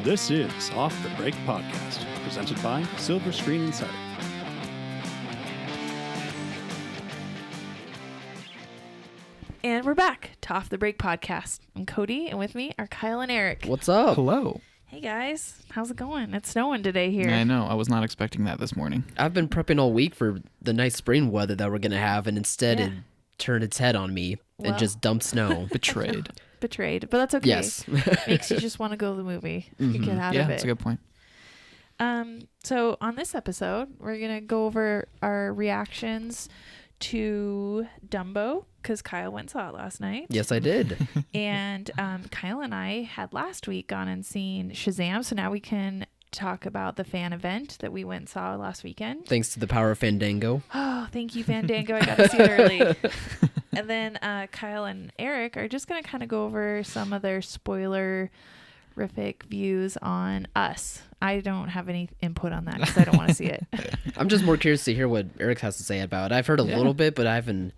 This is Off the Break Podcast, presented by Silver Screen Insider. And we're back to Off the Break Podcast. I'm Codi, and with me are Kyle and Erik. What's up? Hello. Hey guys, how's it going? It's snowing today here. I know. I was not expecting that this morning. I've been prepping all week for the nice spring weather that we're going to have, and instead it turned its head on me and just dumped snow. Betrayed. Betrayed, but that's okay. Yes. Makes you just want to go to the movie. You get out Yeah, of it. that's a good point. So on this episode, we're going to go over our reactions to Dumbo, because Kyle went and saw it last night. Yes, I did. And Kyle and I had last week gone and seen Shazam, so now we can talk about the fan event that we went and saw last weekend. Thanks to the power of Fandango. Oh, thank you, Fandango. I got to see it early. And then Kyle and Erik are just going to kind of go over some of their spoiler-rific views on Us. I don't have any input on that because I don't want to see it. I'm just more curious to hear what Erik has to say about it. I've heard a little bit, but I haven't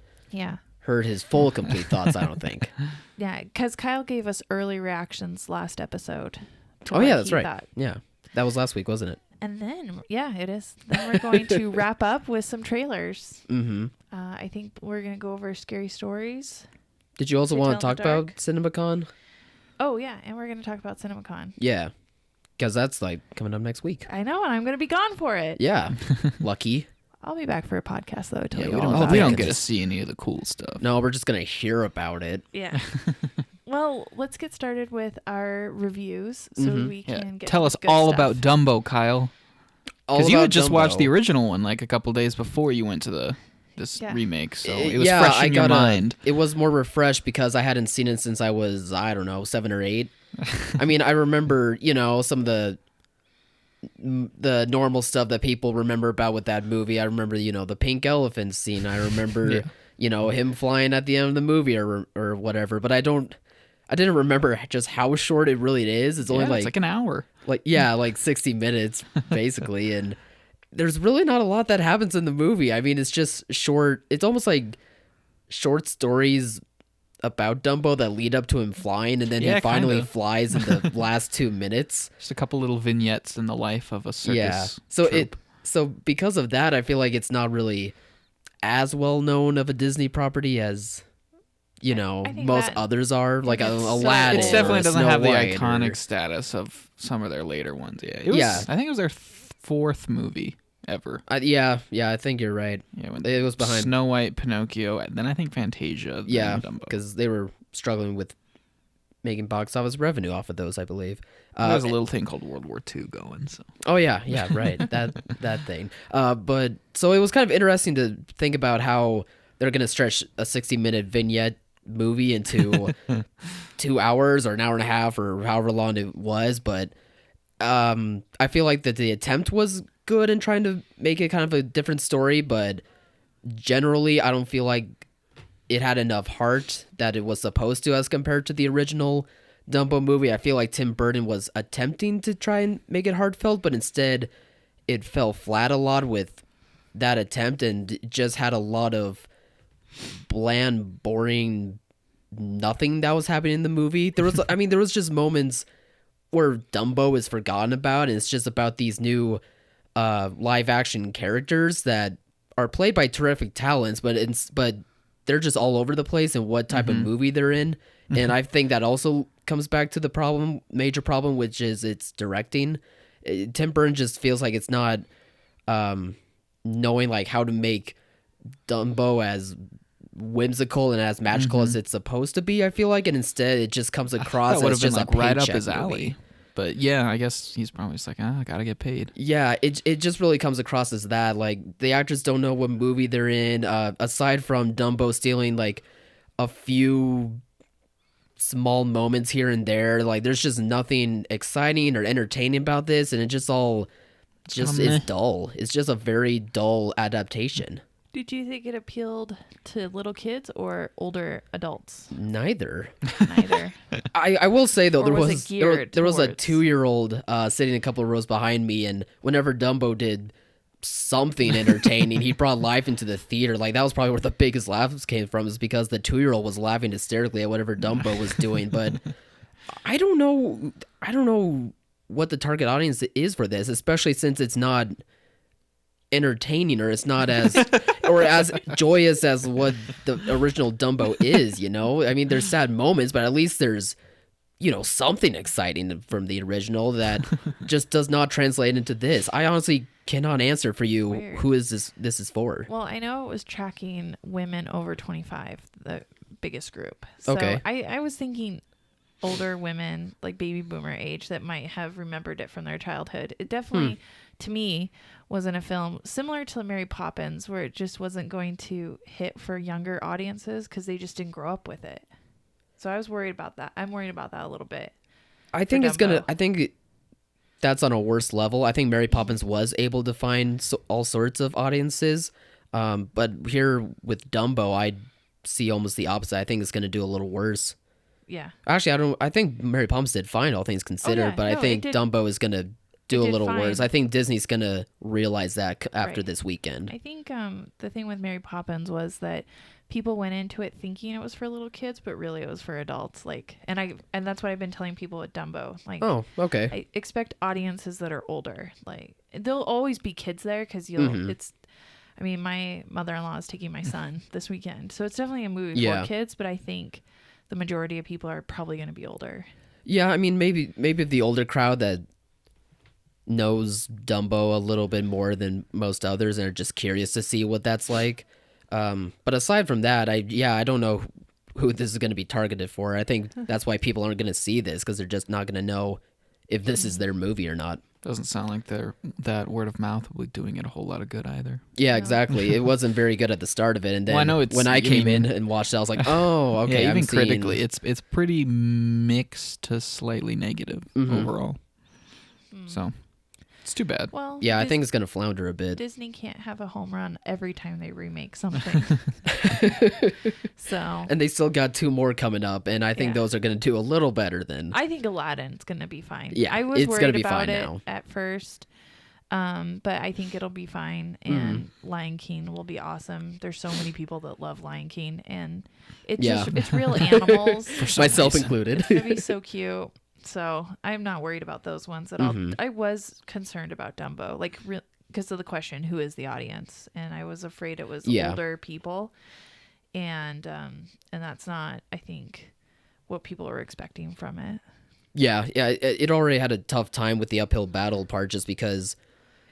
heard his full, complete thoughts, I don't think. Yeah, because Kyle gave us early reactions last episode. Oh, yeah, that's right. Yeah, that was last week, wasn't it? And then, yeah, it is. Then we're going to wrap up with some trailers. Mm-hmm. I think we're going to go over scary stories. Did you also want to talk about CinemaCon? Oh, yeah, and we're going to talk about CinemaCon. Yeah, because that's like coming up next week. I know, and I'm going to be gone for it. Yeah, lucky. I'll be back for a podcast, though, to tell you we all don't- about We it. don't get to see any of the cool stuff. No, we're just going to hear about it. Yeah. Well, let's get started with our reviews so we can get Tell to us the good all stuff. about Dumbo, Kyle. All Because you about had just watched Dumbo. the original one like a couple days before you went to this remake, so it was Yeah, fresh in your mind. It was more refreshed because I hadn't seen it since I was, I don't know, 7 or 8. I mean, I remember, some of the normal stuff that people remember about with that movie. I remember, the pink elephant scene. I remember, him flying at the end of the movie or whatever. But I didn't remember just how short it really is. It's only it's like an hour. like 60 minutes basically, and there's really not a lot that happens in the movie. I mean, it's just short. It's almost like short stories about Dumbo that lead up to him flying, and then he finally kinda. flies in the last 2 minutes. Just a couple little vignettes in the life of a circus So troupe. Because of that, I feel like it's not really as well known of a Disney property as I think most that- others are, like it's so Aladdin. It cool. definitely or doesn't Snow have the White iconic or- status of some of their later ones. Yeah, I think it was their fourth movie ever. Yeah, I think you're right. Yeah, when It was behind Snow White, Pinocchio, and then I think Fantasia. Yeah, then Dumbo. because they were struggling with making box office revenue off of those, I believe. There was a little thing called World War II going. So Oh yeah, right. that thing. But so it was kind of interesting to think about how they're gonna stretch a 60-minute vignette movie into 2 hours or an hour and a half or however long it was. But I feel like that the attempt was good in trying to make it kind of a different story, but generally I don't feel like it had enough heart that it was supposed to as compared to the original Dumbo movie. I feel like Tim Burton was attempting to try and make it heartfelt, but instead it fell flat a lot with that attempt and just had a lot of bland, boring nothing that was happening in the movie. There was just moments where Dumbo is forgotten about, and it's just about these new live action characters that are played by terrific talents, but they're just all over the place in what type of movie they're in. And I think that also comes back to the major problem, which is its directing. Tim Burton just feels like it's not knowing like how to make Dumbo as whimsical and as magical as it's supposed to be, I feel like, and instead it just comes across that as been just like a right up paycheck his movie. alley. But yeah, I guess he's probably just like, I gotta get paid. Yeah, it just really comes across as that. Like, the actors don't know what movie they're in, aside from Dumbo stealing, like, a few small moments here and there. Like, there's just nothing exciting or entertaining about this, and it just is dull. It's just a very dull adaptation. Did you think it appealed to little kids or older adults? Neither. Neither. I will say, though, Or there was was it geared there was a towards- 2-year-old sitting a couple of rows behind me, and whenever Dumbo did something entertaining, he brought life into the theater. Like, that was probably where the biggest laughs came from, is because the 2-year-old was laughing hysterically at whatever Dumbo was doing. But I don't know what the target audience is for this, especially since it's not entertaining, or it's not as or as joyous as what the original Dumbo is, you know? I mean, there's sad moments, but at least there's, you know, something exciting from the original that just does not translate into this. I honestly cannot answer for you. Weird. Who is this is for. Well, I know it was tracking women over 25, the biggest group. So Okay. I was thinking older women, like baby boomer age, that might have remembered it from their childhood. It definitely, to me, wasn't a film similar to Mary Poppins, where it just wasn't going to hit for younger audiences because they just didn't grow up with it. So I was worried about that. I'm worried about that a little bit. I think that's on a worse level. I think Mary Poppins was able to find all sorts of audiences. But here with Dumbo, I see almost the opposite. I think it's going to do a little worse. Yeah. Actually, I think Mary Poppins did fine, all things considered, but I think Dumbo is going to do a little worse. I think Disney's going to realize that after this weekend. I think the thing with Mary Poppins was that people went into it thinking it was for little kids, but really it was for adults. And that's what I've been telling people at Dumbo. Like, oh, okay. I expect audiences that are older. Like, there'll always be kids there because I mean, my mother-in-law is taking my son this weekend, so it's definitely a movie for kids. But I think the majority of people are probably going to be older. Yeah, I mean, maybe the older crowd that knows Dumbo a little bit more than most others and are just curious to see what that's like. But aside from that, I don't know who this is going to be targeted for. I think that's why people aren't going to see this, because they're just not going to know if this is their movie or not. Doesn't sound like that word of mouth will be doing it a whole lot of good either. Yeah, exactly. It wasn't very good at the start of it, and then when I came in and watched it, I was like, oh, okay. Yeah, even critically, it's pretty mixed to slightly negative overall. So it's too bad. Well, yeah, I think it's going to flounder a bit. Disney can't have a home run every time they remake something. So, and they still got 2 more coming up, and I think those are going to do a little better than. I think Aladdin's going to be fine. Yeah, I was worried about it now. at first, but I think it'll be fine. And Lion King will be awesome. There's so many people that love Lion King, and it's real animals, myself included. It's going to be so cute. So I'm not worried about those ones at all. I was concerned about Dumbo, like because of the question, who is the audience? And I was afraid it was older people. And that's not, I think, what people were expecting from it. Yeah. It already had a tough time with the uphill battle part just because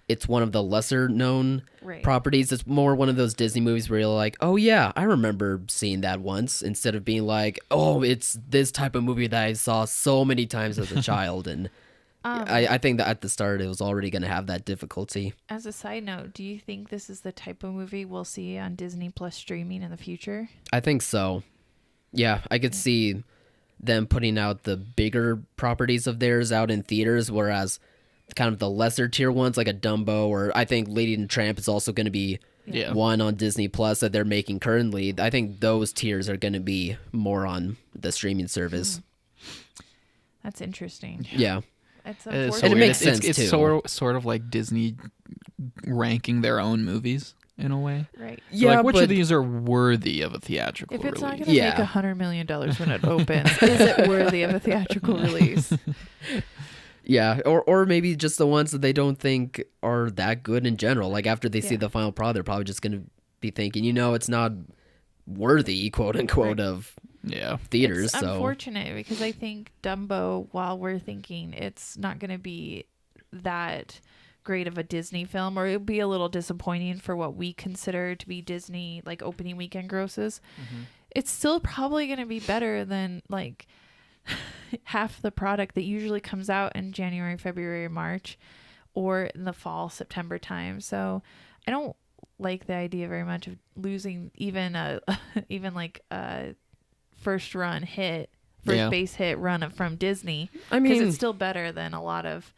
it's one of the lesser known properties. It's more one of those Disney movies where you're like, oh yeah, I remember seeing that once, instead of being like, oh, it's this type of movie that I saw so many times as a child. And I think that at the start it was already going to have that difficulty. As a side note, do you think this is the type of movie we'll see on Disney Plus streaming in the future? I think so. Yeah, I could see them putting out the bigger properties of theirs out in theaters, whereas kind of the lesser tier ones like a Dumbo, or I think Lady and the Tramp is also going to be one on Disney Plus that they're making currently. I think those tiers are going to be more on the streaming service. That's interesting. Yeah. It's and it makes sense too. It's sort of like Disney ranking their own movies in a way. Right. So yeah, like, which of these are worthy of a theatrical release? If it's not going to make $100 million when it opens, is it worthy of a theatrical release? Yeah, or maybe just the ones that they don't think are that good in general. Like after they see the final product, they're probably just going to be thinking, it's not worthy, quote unquote, of theaters. It's unfortunate because I think Dumbo, while we're thinking it's not going to be that great of a Disney film, or it would be a little disappointing for what we consider to be Disney like opening weekend grosses, it's still probably going to be better than like half the product that usually comes out in January, February, March, or in the fall, September time. So I don't like the idea very much of losing even a first base hit run from Disney. I mean, because it's still better than a lot of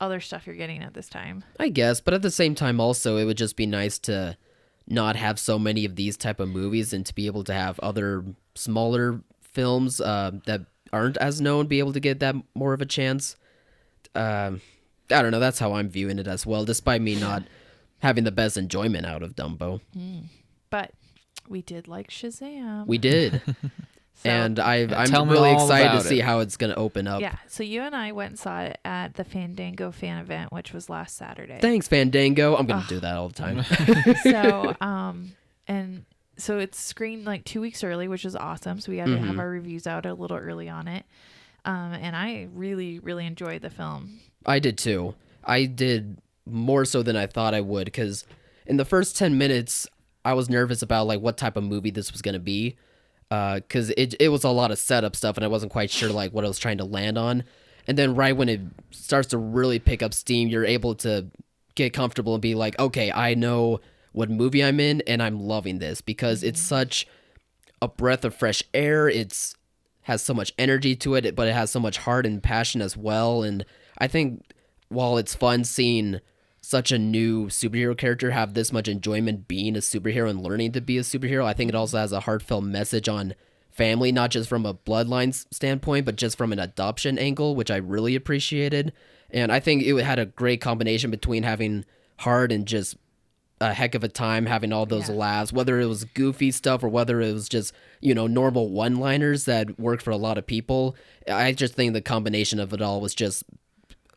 other stuff you're getting at this time, I guess. But at the same time, also, it would just be nice to not have so many of these type of movies and to be able to have other smaller films that aren't as known be able to get that more of a chance. I don't know. That's how I'm viewing it as well, despite me not having the best enjoyment out of Dumbo. But we did like Shazam. We did. So, And I'm tell me really all excited to about see it. how it's going to open up. yeah. So you and I went and saw it at the Fandango fan event, which was last Saturday. Thanks, Fandango. I'm going to do that all the time. So, and so it's screened like 2 weeks early, which is awesome. So we had to have our reviews out a little early on it. And I really, really enjoyed the film. I did too. I did more so than I thought I would, because in the first 10 minutes, I was nervous about like what type of movie this was going to be. Because it was a lot of setup stuff, and I wasn't quite sure like what I was trying to land on. And then right when it starts to really pick up steam, you're able to get comfortable and be like, okay, I know what movie I'm in, and I'm loving this because it's such a breath of fresh air. It's has so much energy to it, but it has so much heart and passion as well. And I think while it's fun seeing such a new superhero character have this much enjoyment being a superhero and learning to be a superhero, I think it also has a heartfelt message on family, not just from a bloodline standpoint, but just from an adoption angle, which I really appreciated. And I think it had a great combination between having heart and just a heck of a time, having all those laughs, whether it was goofy stuff or whether it was just, normal one-liners that worked for a lot of people. I just think the combination of it all was just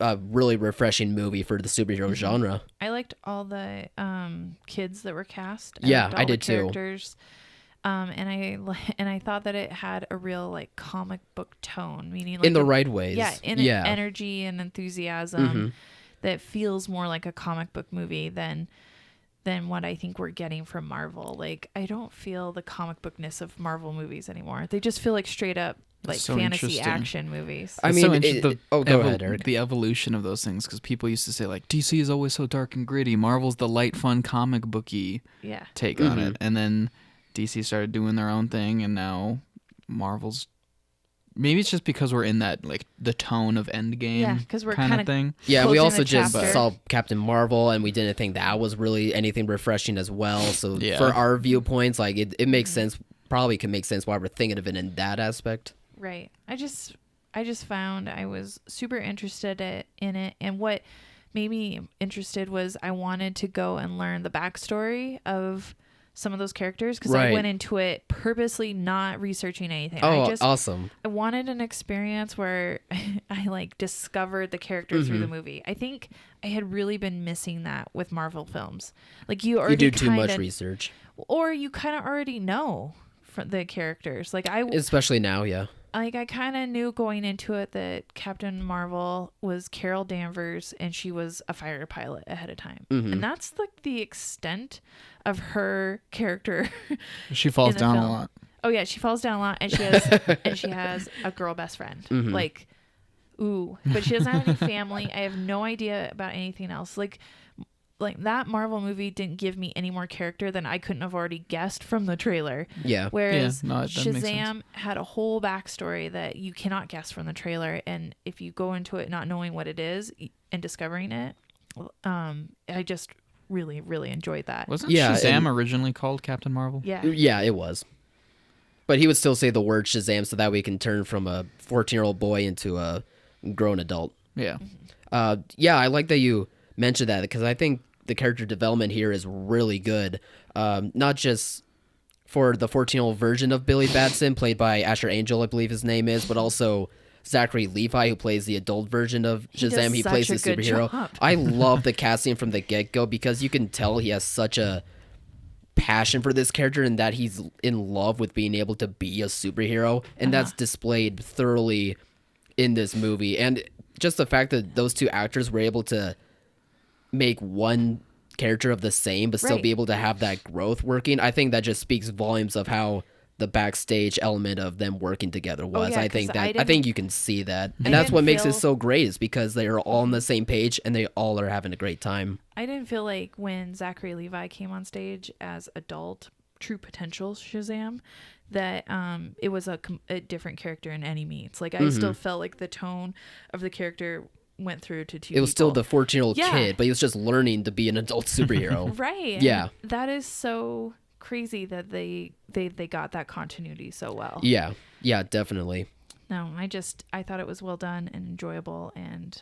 a really refreshing movie for the superhero genre. I liked all the kids that were cast. Yeah, I the did too. characters. And I thought that it had a real like comic book tone, meaning like in the right ways. Yeah, energy and enthusiasm that feels more like a comic book movie than what I think we're getting from Marvel. Like, I don't feel the comic bookness of Marvel movies anymore. They just feel like straight up like so fantasy interesting. action movies. I mean, go ahead, Eric. The evolution of those things, because people used to say like DC is always so dark and gritty. Marvel's the light, fun, comic booky take on it, and then DC started doing their own thing, and now Marvel's. Maybe it's just because we're in that like the tone of Endgame, because we're kind of thing. Yeah, we also just chapter. saw Captain Marvel, and we didn't think that was really anything refreshing as well. So for our viewpoints, like it makes sense. Probably can make sense why we're thinking of it in that aspect. Right. I just found I was super interested in it, and what made me interested was I wanted to go and learn the backstory of some of those characters, because I went into it purposely not researching anything. Awesome. I wanted an experience where I like discovered the character through the movie. I think I had really been missing that with Marvel films. Like you do too much research, or you kind of already know the characters. Like especially now, Like I kind of knew going into it that Captain Marvel was Carol Danvers and she was a fighter pilot ahead of time. And that's like the extent of her character. She falls down a lot. Oh yeah, she falls down a lot, and she has a girl best friend. Like, ooh, but she doesn't have any family. I have no idea about anything else. Like that Marvel movie didn't give me any more character than I couldn't have already guessed from the trailer. Yeah. Whereas that makes sense. Shazam had a whole backstory that you cannot guess from the trailer, and if you go into it not knowing what it is and discovering it, I just really, really enjoyed that. Wasn't Shazam originally called Captain Marvel? Yeah. Yeah, it was. But he would still say the word Shazam so that we can turn from a 14-year-old boy into a grown adult. Yeah. I like that you mentioned that, because I think the character development here is really good. Not just for the 14-year-old version of Billy Batson, played by Asher Angel, I believe his name is, but also Zachary Levi, who plays the adult version of Shazam. He plays the superhero. I love the casting from the get-go, because you can tell he has such a passion for this character and that he's in love with being able to be a superhero, and that's displayed thoroughly in this movie. And just the fact that those two actors were able to make one character of the same but still be able to have that growth working, I think that just speaks volumes of how the backstage element of them working together was. I think you can see that, and that's what makes it so great, is because they are all on the same page and they all are having a great time. I didn't feel like when Zachary Levi came on stage as adult True Potential Shazam that it was a different character in any means. Like I still felt like the tone of the character went through to two It was people. still the 14-year-old kid, but he was just learning to be an adult superhero. Right. Yeah. And that is so crazy that they got that continuity so well. Yeah, definitely. No, I thought it was well done and enjoyable and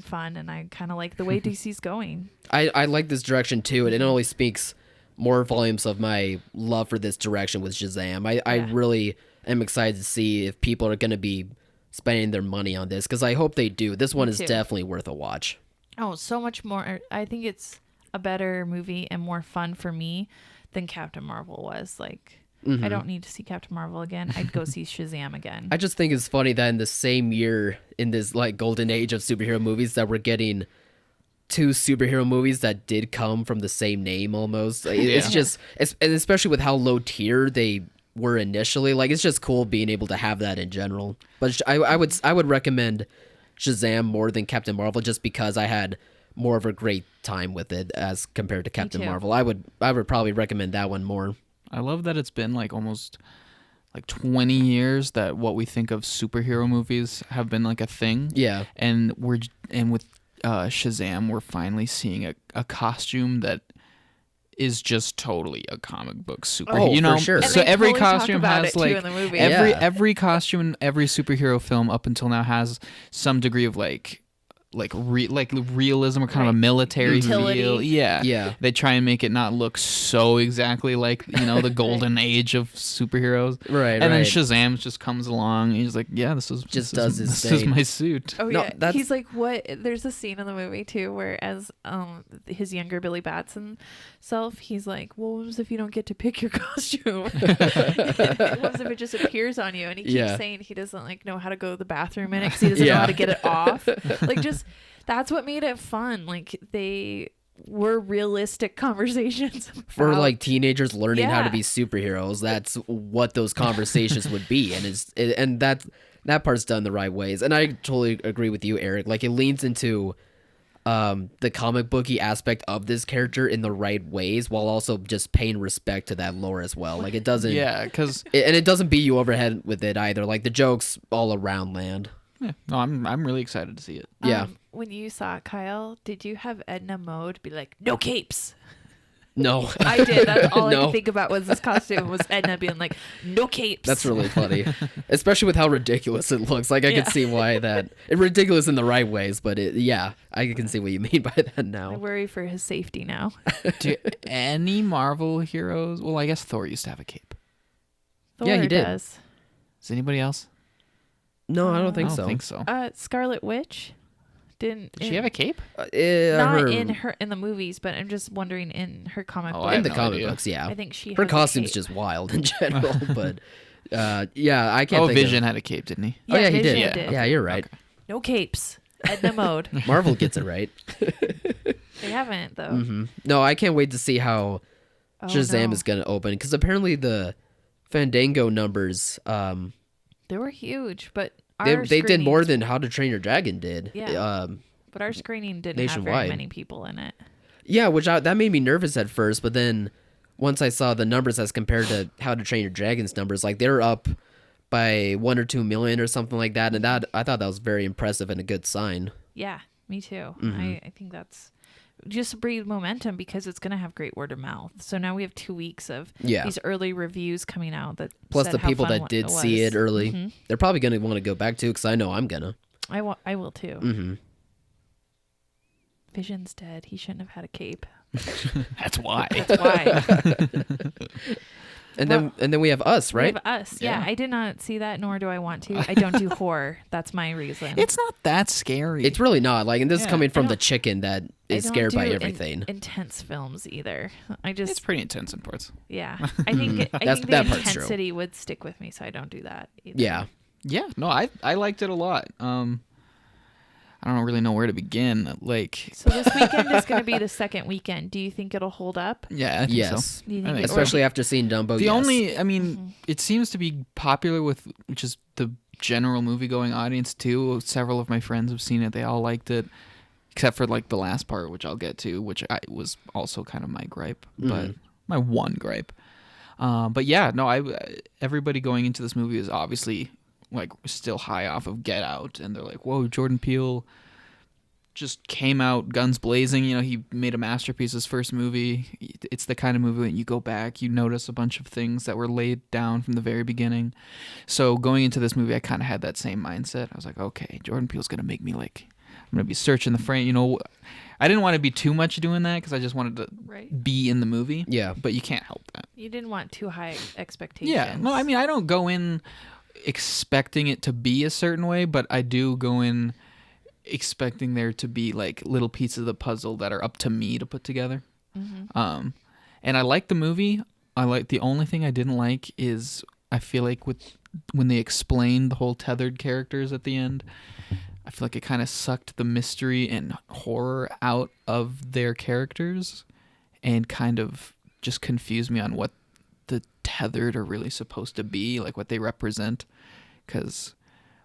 fun, and I kind of like the way DC's going. I like this direction too, and it only speaks more volumes of my love for this direction with Shazam. I really am excited to see if people are going to be spending their money on this, because I hope they do. This one is definitely worth a watch. Oh, so much more. I think it's a better movie and more fun for me than Captain Marvel was. Like, I don't need to see Captain Marvel again. I'd go see Shazam again. I just think it's funny that in the same year, in this like golden age of superhero movies, that we're getting two superhero movies that did come from the same name almost. It's just, and especially with how low tier they were initially, like it's just cool being able to have that in general. But I would recommend Shazam more than Captain Marvel, just because I had more of a great time with it as compared to Captain Marvel. I would probably recommend that one more. I love that it's been like almost like 20 years that what we think of superhero movies have been like a thing. Yeah. And with Shazam, we're finally seeing a costume that is just totally a comic book superhero. Oh, for sure. So And they every totally talk costume about has it, too, like in the movie. every costume in every superhero film up until now has some degree of like realism or kind of a military Utility. feel. Yeah. They try and make it not look so exactly like, the golden age of superheroes. Right. And then Shazam just comes along and he's like, yeah, this is my suit. Oh, No, yeah. that's- He's like, what? There's a scene in the movie, too, where as his younger Billy Batson self, he's like, well, what if you don't get to pick your costume? What if it just appears on you? And he keeps saying he doesn't like know how to go to the bathroom in it because he doesn't know how to get it off. Like, just, that's what made it fun. Like, they were realistic conversations for like teenagers learning how to be superheroes. That's what those conversations would be, and that part's done the right ways. And I totally agree with you, Eric. Like, it leans into the comic booky aspect of this character in the right ways, while also just paying respect to that lore as well. Like, it doesn't, because and it doesn't beat you overhead with it either. Like, the jokes all around land. no, I'm really excited to see it. Yeah. When you saw it, Kyle, did you have Edna Mode be like, no capes? No, I did. That's all I No. could think about was this costume was Edna being like, no capes. that's really funny, especially with how ridiculous it looks. Like, I can see why that it's ridiculous in the right ways, but I can see what you mean by that I now. worry for his safety now. Do any Marvel heroes? Well, I guess Thor used to have a cape. Thor Yeah, he did. does. Does anybody else? No, I don't I think don't so. think so. Scarlet Witch didn't. Did she have a cape? Not Her- in the movies, but I'm just wondering in her comic book. I have in the no comic idea. books, yeah. I think she. Her has a costume's cape. just wild in general, but I can't. Oh, think Vision Of... had a cape, didn't he? Oh yeah, he Vision did. did. Yeah, you're right. No capes. Edna Mode. Marvel gets it right. They haven't though. No, I can't wait to see how Oh, Shazam no. is going to open, because apparently the Fandango numbers, They were huge, but they did more than How to Train Your Dragon did. Yeah. But our screening didn't have nationwide. very many people in it. Yeah, that made me nervous at first, but then once I saw the numbers as compared to How to Train Your Dragon's numbers, like they're up by 1 or 2 million or something like that, and that I thought that was very impressive and a good sign. Yeah, me too. I think that's just breed momentum because it's going to have great word of mouth. So now we have 2 weeks of these early reviews coming out that Plus said the how people fun that did it see was. it early, they're probably going to want to go back too, because I know I'm gonna. I will too. Mm-hmm. Vision's dead. He shouldn't have had a cape. That's why. That's why. And then we have Us, right? We have Us. Yeah, Yeah. I did not see that, nor do I want to. I don't do horror. That's my reason. It's not that scary. It's really not. Like, and this is Yeah. coming from I the don't- chicken that I is don't scared by do everything. intense films either. It's pretty intense in parts. Yeah. I think I That's- think the that part's true. intensity would stick with me, so I don't do that either. Yeah. Yeah, no, I liked it a lot. I don't really know where to begin. Like, So this weekend is going to be the second weekend. Do you think it'll hold up? yeah, I think Yes. so. Do you I think think it- so. Especially after seeing Dumbo. The yes. only, I mean, it seems to be popular with just the general movie-going audience too. Several of my friends have seen it; they all liked it, except for like the last part, which I'll get to, which was also kind of my gripe, but my one gripe. But yeah, no, everybody going into this movie is obviously like still high off of Get Out, and they're like, "Whoa, Jordan Peele just came out guns blazing." You know, he made a masterpiece, his first movie. It's the kind of movie that you go back, you notice a bunch of things that were laid down from the very beginning. So going into this movie, I kind of had that same mindset. I was like, okay, Jordan Peele's going to make me like, I'm going to be searching the frame. You know, I didn't want to be too much doing that because I just wanted to be in the movie. Yeah. But you can't help that. You didn't want too high expectations. Yeah. No, I mean, I don't go in expecting it to be a certain way, but I do go in expecting there to be like little pieces of the puzzle that are up to me to put together. Mm-hmm. And I like the movie. The only thing I didn't like is I feel like when they explained the whole tethered characters at the end, I feel like it kind of sucked the mystery and horror out of their characters and kind of just confused me on what the tethered are really supposed to be, like what they represent. Because,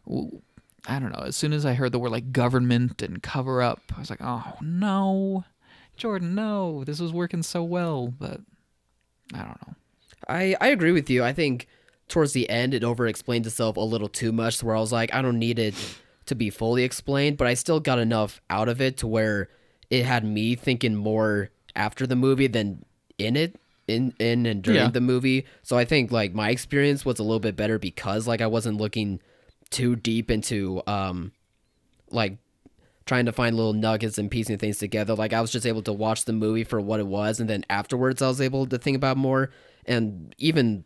I don't know, as soon as I heard the word like government and cover up, I was like, oh no, Jordan, no, this was working so well, but I don't know. I agree with you. I think towards the end it over-explained itself a little too much to where I was like, I don't need it to be fully explained, but I still got enough out of it to where it had me thinking more after the movie than in and during the movie. So I think like my experience was a little bit better because like I wasn't looking too deep into like trying to find little nuggets and piecing things together. Like I was just able to watch the movie for what it was, and then afterwards I was able to think about more. And even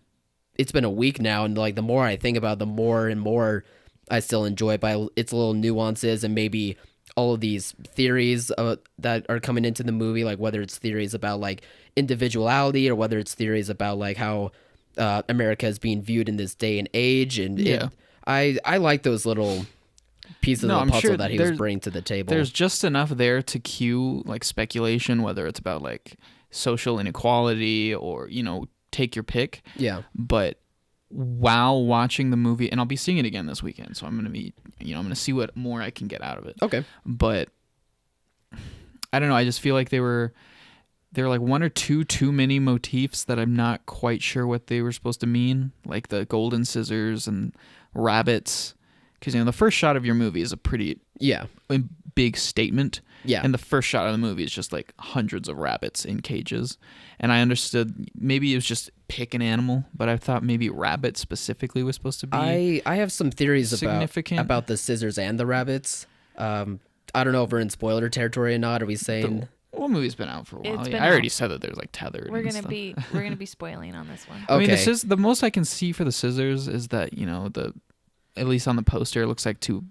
it's been a week now, and like the more I think about it, the more and more I still enjoy it by its little nuances and maybe all of these theories that are coming into the movie, like whether it's theories about like individuality or whether it's theories about like how America is being viewed in this day and age. And I like those little pieces of the puzzle that he was bringing to the table. There's just enough there to cue like speculation, whether it's about like social inequality or, take your pick. Yeah. But while watching the movie, and I'll be seeing it again this weekend, so I'm going to be, I'm going to see what more I can get out of it. Okay. But I don't know, I just feel like there were like one or two too many motifs that I'm not quite sure what they were supposed to mean, like the golden scissors and rabbits, because the first shot of your movie is a pretty big statement. Yeah. And the first shot of the movie is just like hundreds of rabbits in cages. And I understood maybe it was just pick an animal, but I thought maybe rabbit specifically was supposed to be I have some theories significant. about the scissors and the rabbits. I don't know if we're in spoiler territory or not. Are we saying... Well, movie's been out for a while. I already said that there's like tethered. We're gonna be spoiling on this one. Okay. I mean, the most I can see for the scissors is that at least on the poster, it looks like two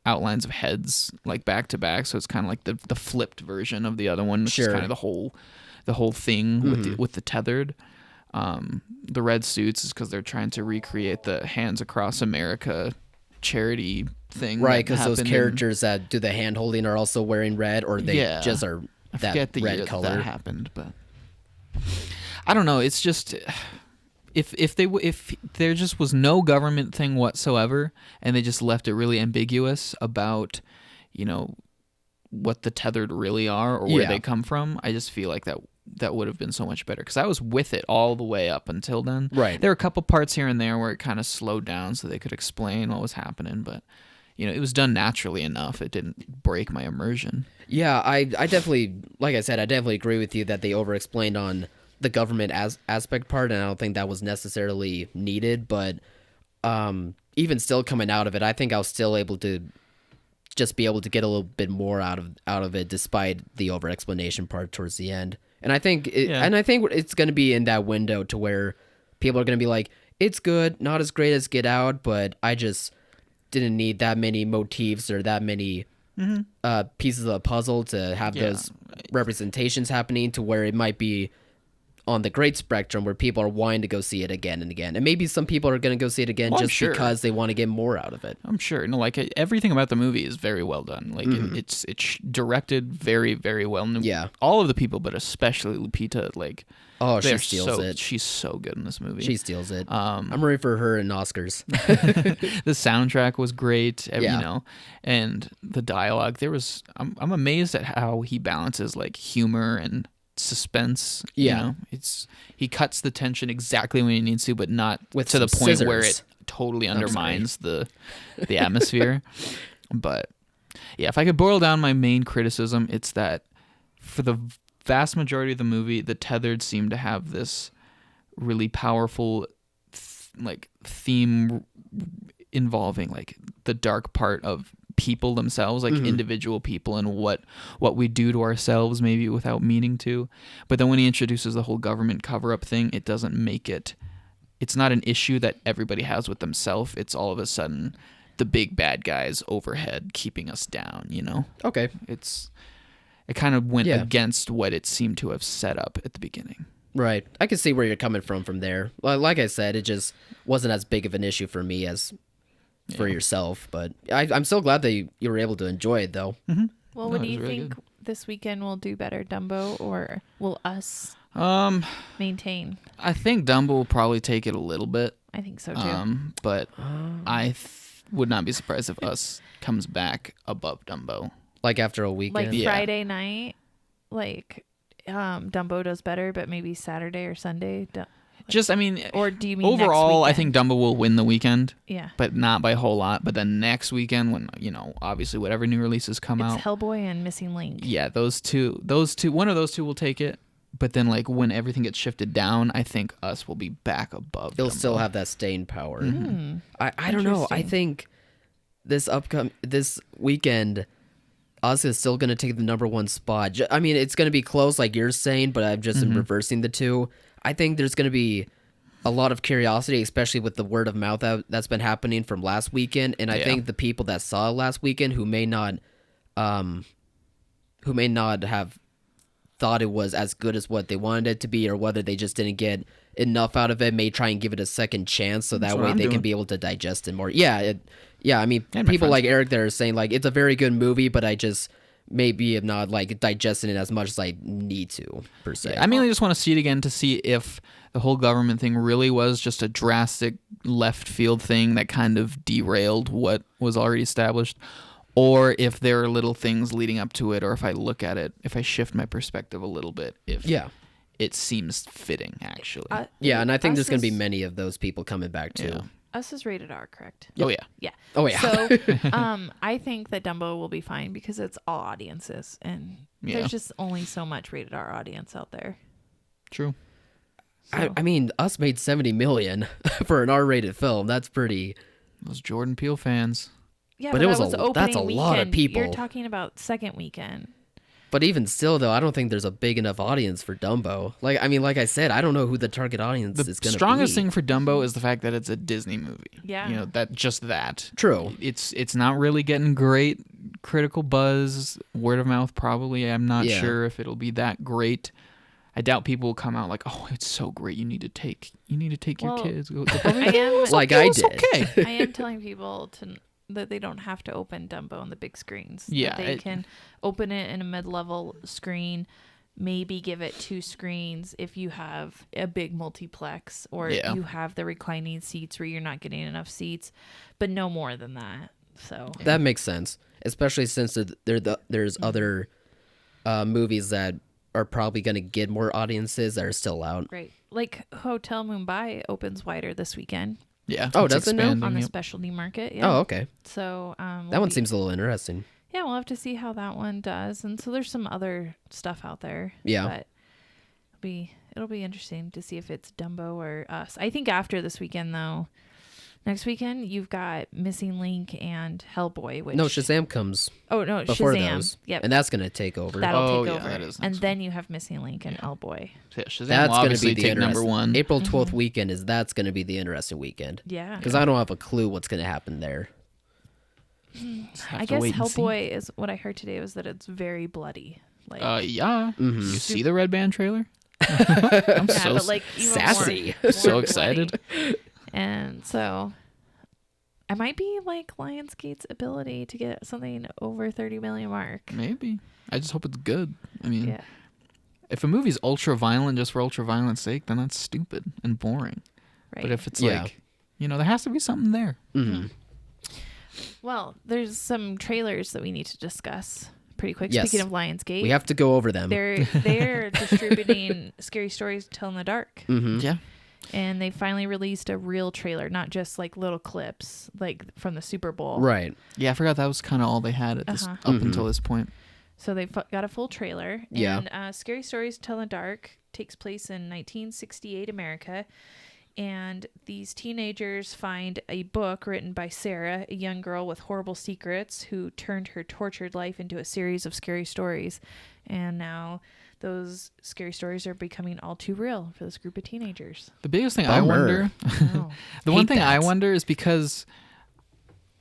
outlines of heads like back to back, so it's kind of like the flipped version of the other one, which is kind of the whole thing with the tethered. The red suits is because they're trying to recreate the Hands Across America charity thing, right? Because those characters that do the hand holding are also wearing red, or they just are that red color. That happened, but I don't know. It's just if there just was no government thing whatsoever, and they just left it really ambiguous about what the tethered really are or where they come from, I just feel like that would have been so much better, because I was with it all the way up until then. Right. There were a couple parts here and there where it kind of slowed down so they could explain what was happening, but it was done naturally enough. It didn't break my immersion. Yeah, I definitely, like I said, I definitely agree with you that they over-explained on the government aspect part, and I don't think that was necessarily needed, but even still coming out of it, I think I was still able to just be able to get a little bit more out of it despite the over-explanation part towards the end. And I think it's going to be in that window to where people are going to be like, it's good, not as great as Get Out, but I just didn't need that many motifs or that many pieces of the puzzle to have those representations happening, to where it might be on the great spectrum where people are wanting to go see it again and again. And maybe some people are going to go see it again because they want to get more out of it. I'm sure. Everything about the movie is very well done. Like it's directed very, very well. Yeah. All of the people, but especially Lupita, she steals it. She's so good in this movie. She steals it. I'm ready for her in Oscars. The soundtrack was great, and the dialogue. I'm amazed at how he balances like humor and suspense. He cuts the tension exactly when he needs to, but not to the point where it totally undermines the atmosphere. But yeah, if I could boil down my main criticism, it's that for the vast majority of the movie, the tethered seem to have this really powerful theme involving like the dark part of people themselves, like individual people, and what we do to ourselves maybe without meaning to. But then when he introduces the whole government cover-up thing, it doesn't make it. It's not an issue that everybody has with themselves. It's all of a sudden the big bad guys overhead keeping us down. Okay. It kind of went against what it seemed to have set up at the beginning. Right. I can see where you're coming from there. Like I said, it just wasn't as big of an issue for me as for yourself. But I'm so glad that you were able to enjoy it, though. Mm-hmm. Well, what do you really think this weekend will do better, Dumbo, or will us maintain? I think Dumbo will probably take it a little bit. I think so, too. But I would not be surprised if us comes back above Dumbo. Like after a weekend? Like Friday night, Dumbo does better, but maybe Saturday or Sunday. Or do you mean overall? next I think Dumbo will win the weekend. Yeah, but not by a whole lot. But then next weekend, when obviously whatever new releases come out, Hellboy and Missing Link. Yeah, those two, one of those two will take it. But then, when everything gets shifted down, I think us will be back above. They'll Dumbo. still have that staying power. Mm-hmm. I don't know. I think this weekend, us is still going to take the number one spot. I mean, it's going to be close, like you're saying, but I'm just reversing the two. I think there's going to be a lot of curiosity, especially with the word of mouth that's been happening from last weekend. And I think the people that saw it last weekend who may not have thought it was as good as what they wanted it to be, or whether they just didn't get enough out of it, may try and give it a second chance, so that way they can be able to digest it more. I mean, people like Eric that are saying it's a very good movie, but I just maybe am not digesting it as much as I need to, per se. I mainly just want to see it again to see if the whole government thing really was just a drastic left field thing that kind of derailed what was already established, or if there are little things leading up to it, or if I look at it, if I shift my perspective a little bit, it seems fitting, actually. And I think there's going to be many of those people coming back, too. Yeah. Us is rated R, correct? Yep. Oh, yeah. Yeah. Oh, yeah. So I think that Dumbo will be fine because it's all audiences, and there's just only so much rated R audience out there. True. So. I mean, Us made $70 million for an R-rated film. That's pretty... Those Jordan Peele fans... Yeah, but that's a lot of people. You're talking about second weekend. But even still, though, I don't think there's a big enough audience for Dumbo. Like I said, I don't know who the target audience is going to be. The strongest thing for Dumbo is the fact that it's a Disney movie. Yeah. That. True. It's not really getting great critical buzz, word of mouth probably. I'm not sure if it'll be that great. I doubt people will come out like, "Oh, it's so great. You need to take your kids." I am like I did. Okay. I am telling people that they don't have to open Dumbo on the big screens. Yeah. That they can open it in a mid-level screen, maybe give it 2 screens if you have a big multiplex, or you have the reclining seats where you're not getting enough seats, but no more than that. So that makes sense, especially since there's other movies that are probably going to get more audiences that are still out. Right. Like Hotel Mumbai opens wider this weekend. Yeah. Oh, does it now? On the specialty market. Yeah. Oh, okay. So that one seems a little interesting. Yeah, we'll have to see how that one does. And so there's some other stuff out there. Yeah. But it'll be interesting to see if it's Dumbo or Us. I think after this weekend, though, next weekend you've got Missing Link and Hellboy. Which Shazam comes. Oh no, before Shazam. Those. Yep. And that's gonna take over. That'll take over. That is and then you have Missing Link and Hellboy. Yeah, Shazam that's will obviously gonna be take number one. April 12th weekend that's gonna be the interesting weekend. Yeah. Because I don't have a clue what's gonna happen there. I guess Hellboy is what I heard today was that it's very bloody. Yeah. Mm-hmm. You see the Red Band trailer? I'm so but even sassy. More so excited. And so I might be like Lionsgate's ability to get something over 30 million mark. Maybe. I just hope it's good. I mean, if a movie's ultra violent just for ultra violence sake, then that's stupid and boring. Right. But if it's there has to be something there. Mm-hmm. Well, there's some trailers that we need to discuss pretty quick. Yes. Speaking of Lionsgate, we have to go over them. They're distributing Scary Stories to Tell in the Dark. Mm-hmm. Yeah. And they finally released a real trailer, not just like little clips like from the Super Bowl. Right. Yeah, I forgot that was kind of all they had at this up until this point. So they've got a full trailer. Yeah. And Scary Stories to Tell in the Dark takes place in 1968 America. And these teenagers find a book written by Sarah, a young girl with horrible secrets who turned her tortured life into a series of scary stories. And now those scary stories are becoming all too real for this group of teenagers. The biggest thing Bummer. I wonder, Oh. the one Hate thing I that. wonder is because,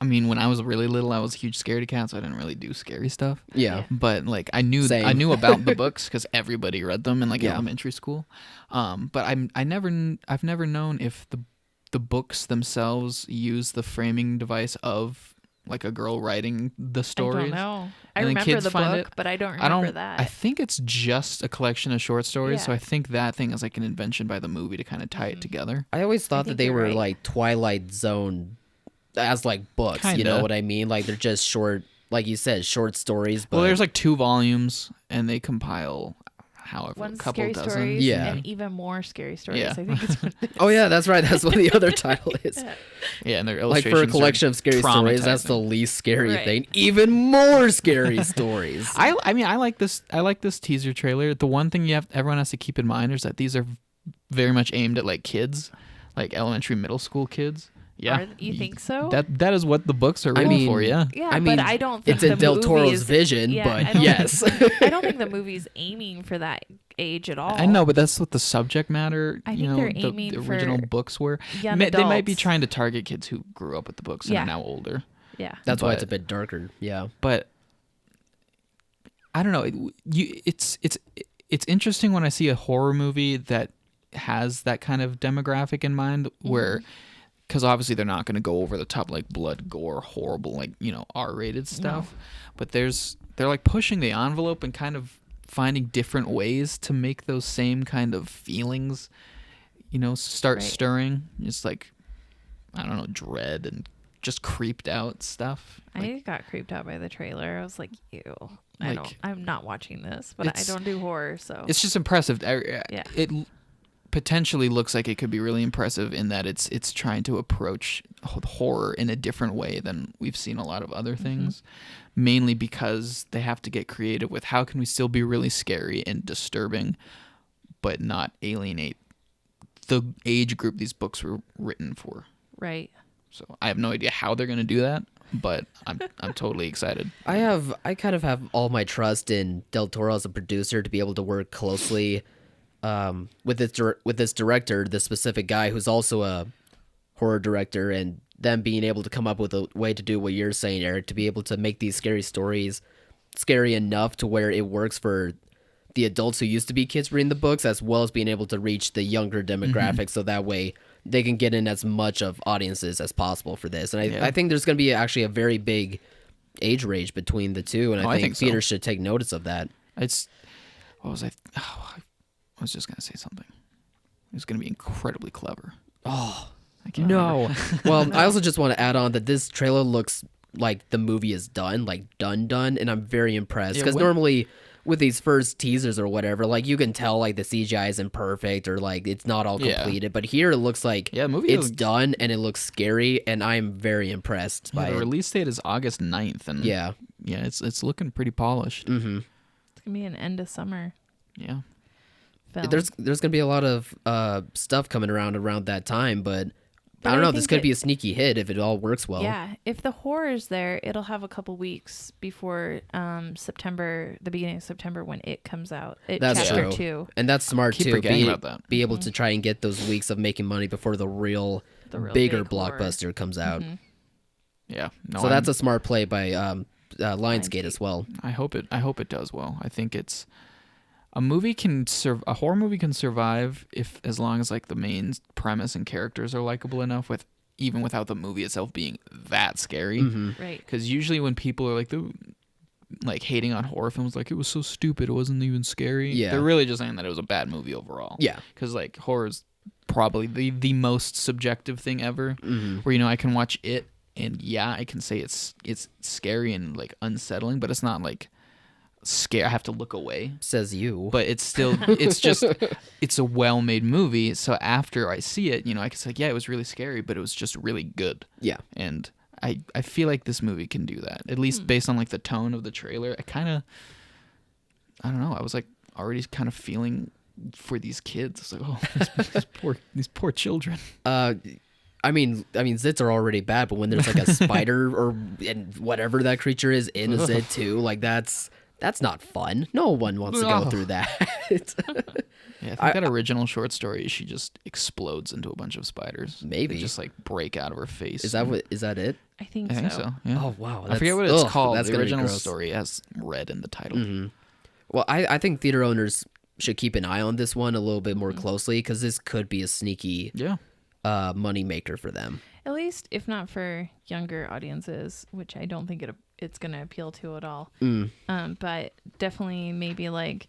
I mean, when I was really little, I was a huge scaredy cat, so I didn't really do scary stuff. Yeah. But like I knew Same. about the books because everybody read them in like Yeah. elementary school. But I've never known if the books themselves use the framing device of like a girl writing the stories. I don't know. I And then remember kids the find book, it. but I don't remember that. I think it's just a collection of short stories, so Yeah. I think that thing is like an invention by the movie to kind of tie Mm-hmm. it together. I always thought that think they you're were right. like Twilight Zone as like books. You Kinda. know what I mean? Like they're just short, like you said, short stories. But Well, there's like 2 volumes, and they compile however One a couple scary dozen. stories Yeah. and even more scary stories. Yeah. I think it's what it is. oh yeah, that's right. That's what the other title is. Yeah, and their Like illustrations for a collection of scary stories, that's the traumatizing. least scary Right. thing. Even more scary stories. I mean I like this teaser trailer. The one thing everyone has to keep in mind is that these are very much aimed at like kids, like elementary, middle school kids. Yeah, You think so? that is what the books are written mean, for. Yeah, yeah, I mean, but I don't think it's in the Del movie Toro's is- vision, yeah, but I don't yes. I don't think the movie's aiming for that age at all. I know, but that's what the subject matter. I you think know, they're the aiming original for books were. young They might be adults. trying to target kids who grew up with the books and Yeah. are now older. Yeah. That's why it's a But- bit darker. Yeah. But I don't know. It's interesting when I see a horror movie that has that kind of demographic in mind, where because obviously they're not going to go over the top like blood, gore, horrible, like R-rated stuff. But they're like pushing the envelope and kind of finding different ways to make those same kind of feelings, start Right. stirring. It's like I don't know, dread and just creeped out stuff. I got creeped out by the trailer. I was like, ew. Like- I'm not watching this, but I It's- don't do horror, so It's just impressive. Yeah. It potentially looks like it could be really impressive in that it's trying to approach horror in a different way than we've seen a lot of other things, mainly because they have to get creative with how can we still be really scary and disturbing, but not alienate the age group these books were written for. right. So I have no idea how they're going to do that, but I'm totally excited. I kind of have all my trust in Del Toro as a producer to be able to work closely with this director, this specific guy who's also a horror director, and them being able to come up with a way to do what you're saying, Eric, to be able to make these scary stories scary enough to where it works for the adults who used to be kids reading the books, as well as being able to reach the younger demographic, so that way they can get in as much of audiences as possible for this. And I think there's going to be actually a very big age range between the two, and I think so. theaters should take notice of that. What was I? Oh, I was just gonna say something. It's gonna be incredibly clever. Oh, I can't remember. no. Well, I also just want to add on that this trailer looks like the movie is done, like done, and I'm very impressed. Yeah, Because when- normally with these first teasers or whatever, like you can tell like the CGI is imperfect or like it's not all Yeah. completed. But here it looks like Yeah, the movie it's looks- done and it looks scary, and I'm very impressed Yeah, by the it. release date is August 9th, and Yeah. it's looking pretty polished. Mm-hmm. It's gonna be an end of summer Yeah, film. There's gonna be a lot of stuff coming around that time, but But I don't I know. This think could that- be a sneaky hit if it all works well. Yeah, if the horror's there, it'll have a couple weeks before September, the beginning of September when it comes out. That's chapter true. 2. And that's smart Keep too. forgetting about that. Be able to try and get those weeks of making money before the real real bigger big horror. blockbuster comes out. yeah. No, So that's a smart play by Lionsgate Lionsgate. as well. I hope it does well. I think it's a horror movie can survive if as long as like the main premise and characters are likable enough even without the movie itself being that scary. Right. Because usually when people are like hating on horror films, like it was so stupid, it wasn't even scary. Yeah. They're really just saying that it was a bad movie overall. Yeah. Because like horror is probably the most subjective thing ever. Where I can watch it and I can say it's scary and like unsettling, but it's not like scary. I have to look away. Says you. But it's still it's a well-made movie. So after I see it, I can say, yeah, it was really scary, but it was just really good. yeah. And I feel like this movie can do that, at least based on like the tone of the trailer. I don't know, I was like already kind of feeling for these kids. It's like, oh, these poor children. I mean, zits are already bad, but when there's like a spider or and whatever that creature is in a zit too, like that's not fun. No one wants to go through that. Yeah, I think that original short story, she just explodes into a bunch of spiders. Maybe they just like break out of her face. Is that it? I think so. Yeah. Oh wow, I forget what it's called. That's the original story has red in the title. Mm-hmm. Well, I think theater owners should keep an eye on this one a little bit more closely because this could be a sneaky money maker for them. At least, if not for younger audiences, which I don't think it's going to appeal to at all. But definitely maybe like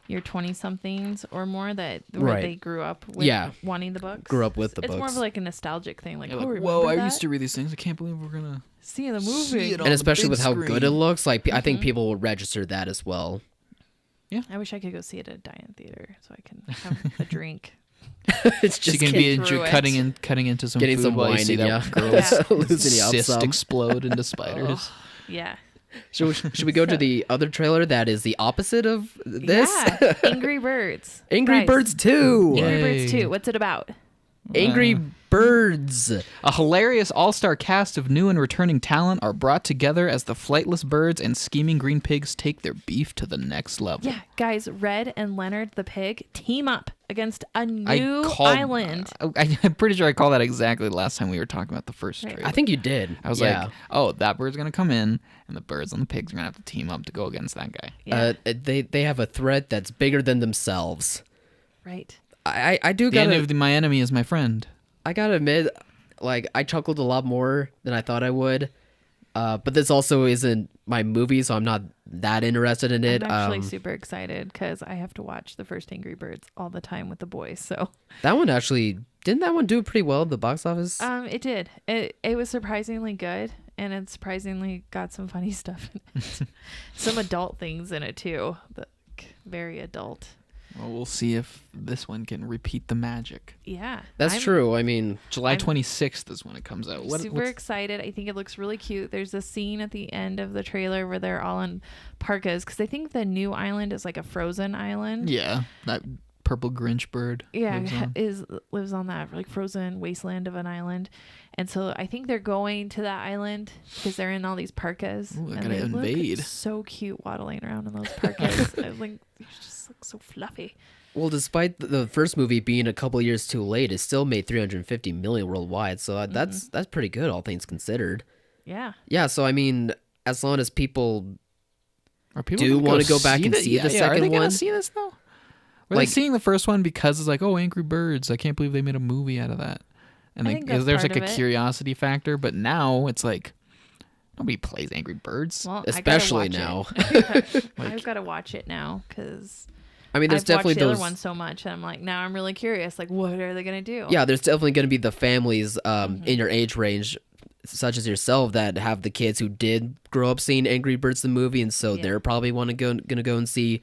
your 20-somethings or more that where they grew up with wanting the books. Grew up with the books. It's more of like a nostalgic thing. Like, remember whoa, that? I used to read these things. I can't believe we're going to see the movie. And especially with how good it looks, like I think people will register that as well. Yeah. I wish I could go see it at a Diane Theater so I can have a drink. It's just going to be cutting into some getting food some while wine you see that girl's losing cyst explode into spiders. Yeah. Should we go to the other trailer that is the opposite of this? Yeah, Angry Birds. Angry Birds 2. Angry Birds 2. What's it about? Angry Birds. A hilarious all-star cast of new and returning talent are brought together as the flightless birds and scheming green pigs take their beef to the next level. Yeah, guys, Red and Leonard the pig team up against a new island. I'm pretty sure I called that exactly the last time we were talking about the first trailer. I think you did. I was like, oh, that bird's going to come in, and the birds and the pigs are going to have to team up to go against that guy. Yeah. They have a threat that's bigger than themselves. Right. I do the gotta... end of my enemy is my friend. I gotta admit, like, I chuckled a lot more than I thought I would. But this also isn't my movie, so I'm not that interested in it. I'm actually super excited because I have to watch the first Angry Birds all the time with the boys. So that one actually didn't that one do pretty well at the box office? It did. It was surprisingly good, and it surprisingly got some funny stuff in it. Some adult things in it too. Very adult. Well, we'll see if this one can repeat the magic. Yeah. That's true. I mean, July 26th is when it comes out. Super excited. I think it looks really cute. There's a scene at the end of the trailer where they're all in parkas because I think the new island is like a frozen island. Yeah. That purple Grinch bird. Yeah. Lives on that like frozen wasteland of an island. And so I think they're going to that island because they're in all these parkas. Ooh, and they invade. look so cute waddling around in those parkas. Like, they just look so fluffy. Well, despite the first movie being a couple years too late, it still made $350 million worldwide. So that's pretty good, all things considered. Yeah. Yeah. So I mean, as long as people do want to go back and see the second one, are they one, gonna see this though? Were they seeing the first one because it's like, oh, Angry Birds? I can't believe they made a movie out of that. And there's like a curiosity factor, but now it's like nobody plays Angry Birds, especially now. I've got to watch it now because I mean, there's definitely watched the other one so much, and I'm like, now I'm really curious. Like, what are they gonna do? Yeah, there's definitely gonna be the families in your age range, such as yourself, that have the kids who did grow up seeing Angry Birds the movie, and so they're probably gonna go and see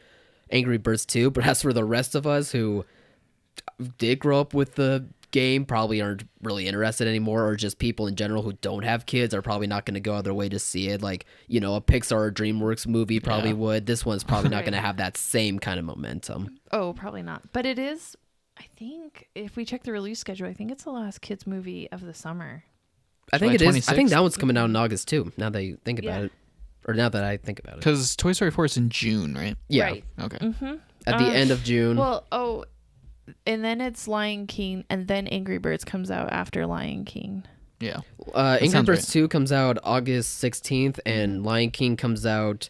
Angry Birds 2. But as for the rest of us who did grow up with the game, probably aren't really interested anymore, or just people in general who don't have kids are probably not going to go out of their way to see it. Like, you know, a Pixar or DreamWorks movie probably would. This one's probably not going to have that same kind of momentum. Oh, probably not. But it is, I think, if we check the release schedule, I think it's the last kids movie of the summer. I think it is. I think that one's coming out in August too, now that you think about it. Or now that I think about it. Because Toy Story 4 is in June, right? Yeah. Right. Okay. Mm-hmm. At the end of June. Well, and then it's Lion King, and then Angry Birds comes out after Lion King. Yeah. Angry Birds 2 comes out August 16th, and Lion King comes out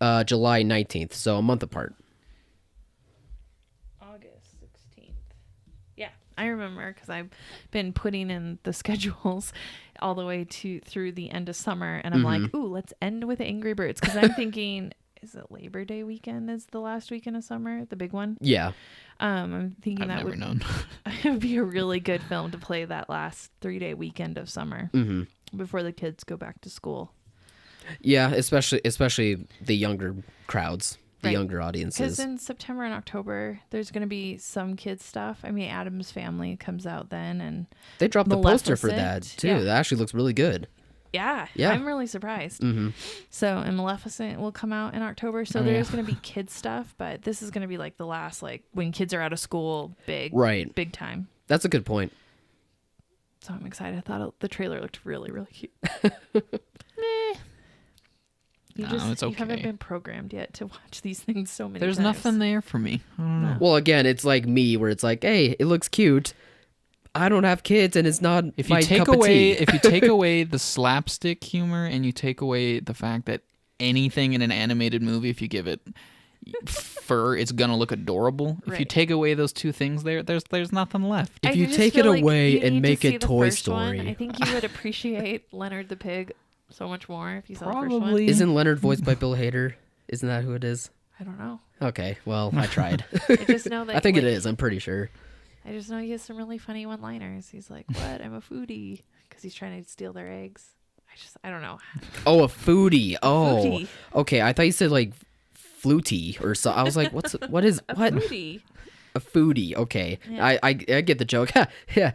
July 19th, so a month apart. August 16th. Yeah, I remember because I've been putting in the schedules all the way through the end of summer, and I'm like, ooh, let's end with Angry Birds, because I'm thinking, is it Labor Day weekend is the last weekend of summer, the big one? Yeah. I'm thinking that would be a really good film to play that last 3-day weekend of summer before the kids go back to school. Yeah, especially the younger crowds, the younger audiences. Because in September and October, there's going to be some kids stuff. I mean, Addams Family comes out then, and they dropped the poster for that too. Yeah. That actually looks really good. Yeah, I'm really surprised. So, and Maleficent will come out in October. So there's going to be kids stuff, but this is going to be like the last, like when kids are out of school, big time. That's a good point. So I'm excited. I thought the trailer looked really, really cute. It's okay. You haven't been programmed yet to watch these things so many There's times. nothing there for me. I don't know. Well, again, it's like me where it's like, hey, it looks cute. I don't have kids, and it's not If you take away the slapstick humor and you take away the fact that anything in an animated movie, if you give it fur, it's gonna look adorable. If you take away those two things, there's nothing left. If you take it away and make it Toy Story, I think you would appreciate Leonard the Pig so much more if you saw the first one. Probably. Isn't Leonard voiced by Bill Hader? Isn't that who it is? I don't know. Okay, well, I tried. I just know that. I think it is. I'm pretty sure. I just know he has some really funny one-liners. He's like, "What? I'm a foodie," because he's trying to steal their eggs. I don't know. Oh, a foodie. Oh, foodie. Okay. I thought you said like flutie or so. I was like, what is a what? Foodie. A foodie. Okay, Yeah. I get the joke. Yeah.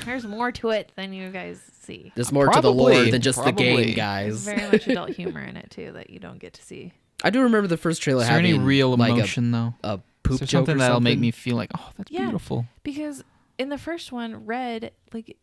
There's more to it than you guys see. There's more to the lore than just the game, guys. There's very much adult humor in it too that you don't get to see. I do remember the first trailer Is there having any real like emotion though? a poop Is there joke something or that'll make something? me feel like, oh, that's beautiful. Because in the first one, Red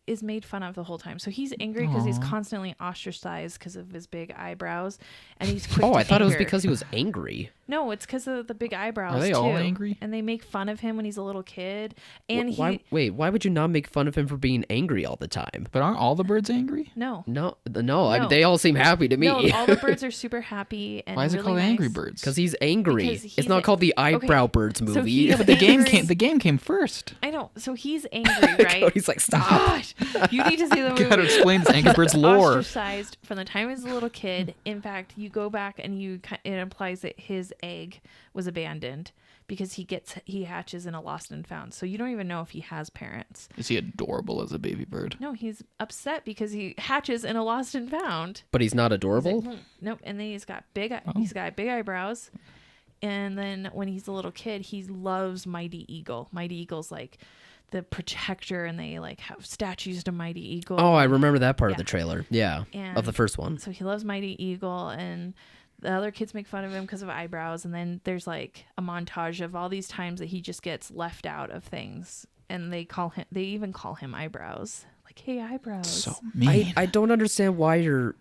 is made fun of the whole time. So he's angry because he's constantly ostracized because of his big eyebrows, and he's quick. I thought it was because he was angry. No, it's because of the big eyebrows. Are they too. all angry? And they make fun of him when he's a little kid. And why would you not make fun of him for being angry all the time? But aren't all the birds angry? No. I mean, they all seem happy to me. No, all the birds are super happy. And why is it really called nice. Angry Birds? Because he's angry. Because he's it's not called the Eyebrow Birds so movie. he- Yeah, but the game came first. I know. So he's angry, right? He's like, stop. Gosh, you need to see the movie. You gotta explain this Angry Birds lore. Ostracized from the time he was a little kid. In fact, you go back and it implies that his egg was abandoned because he hatches in a lost and found. So you don't even know if he has parents. Is he adorable as a baby bird? No, he's upset because he hatches in a lost and found. But he's not adorable? He's like, nope. And then he's got big eyebrows. And then when he's a little kid, he loves Mighty Eagle. Mighty Eagle's like the protector, and they like have statues to Mighty Eagle. Oh, I remember that part of the trailer. Yeah, And of the first one. So he loves Mighty Eagle, and the other kids make fun of him because of eyebrows. And then there's like a montage of all these times that he just gets left out of things, and they even call him Eyebrows. Like, hey, Eyebrows. So mean. I don't understand why you're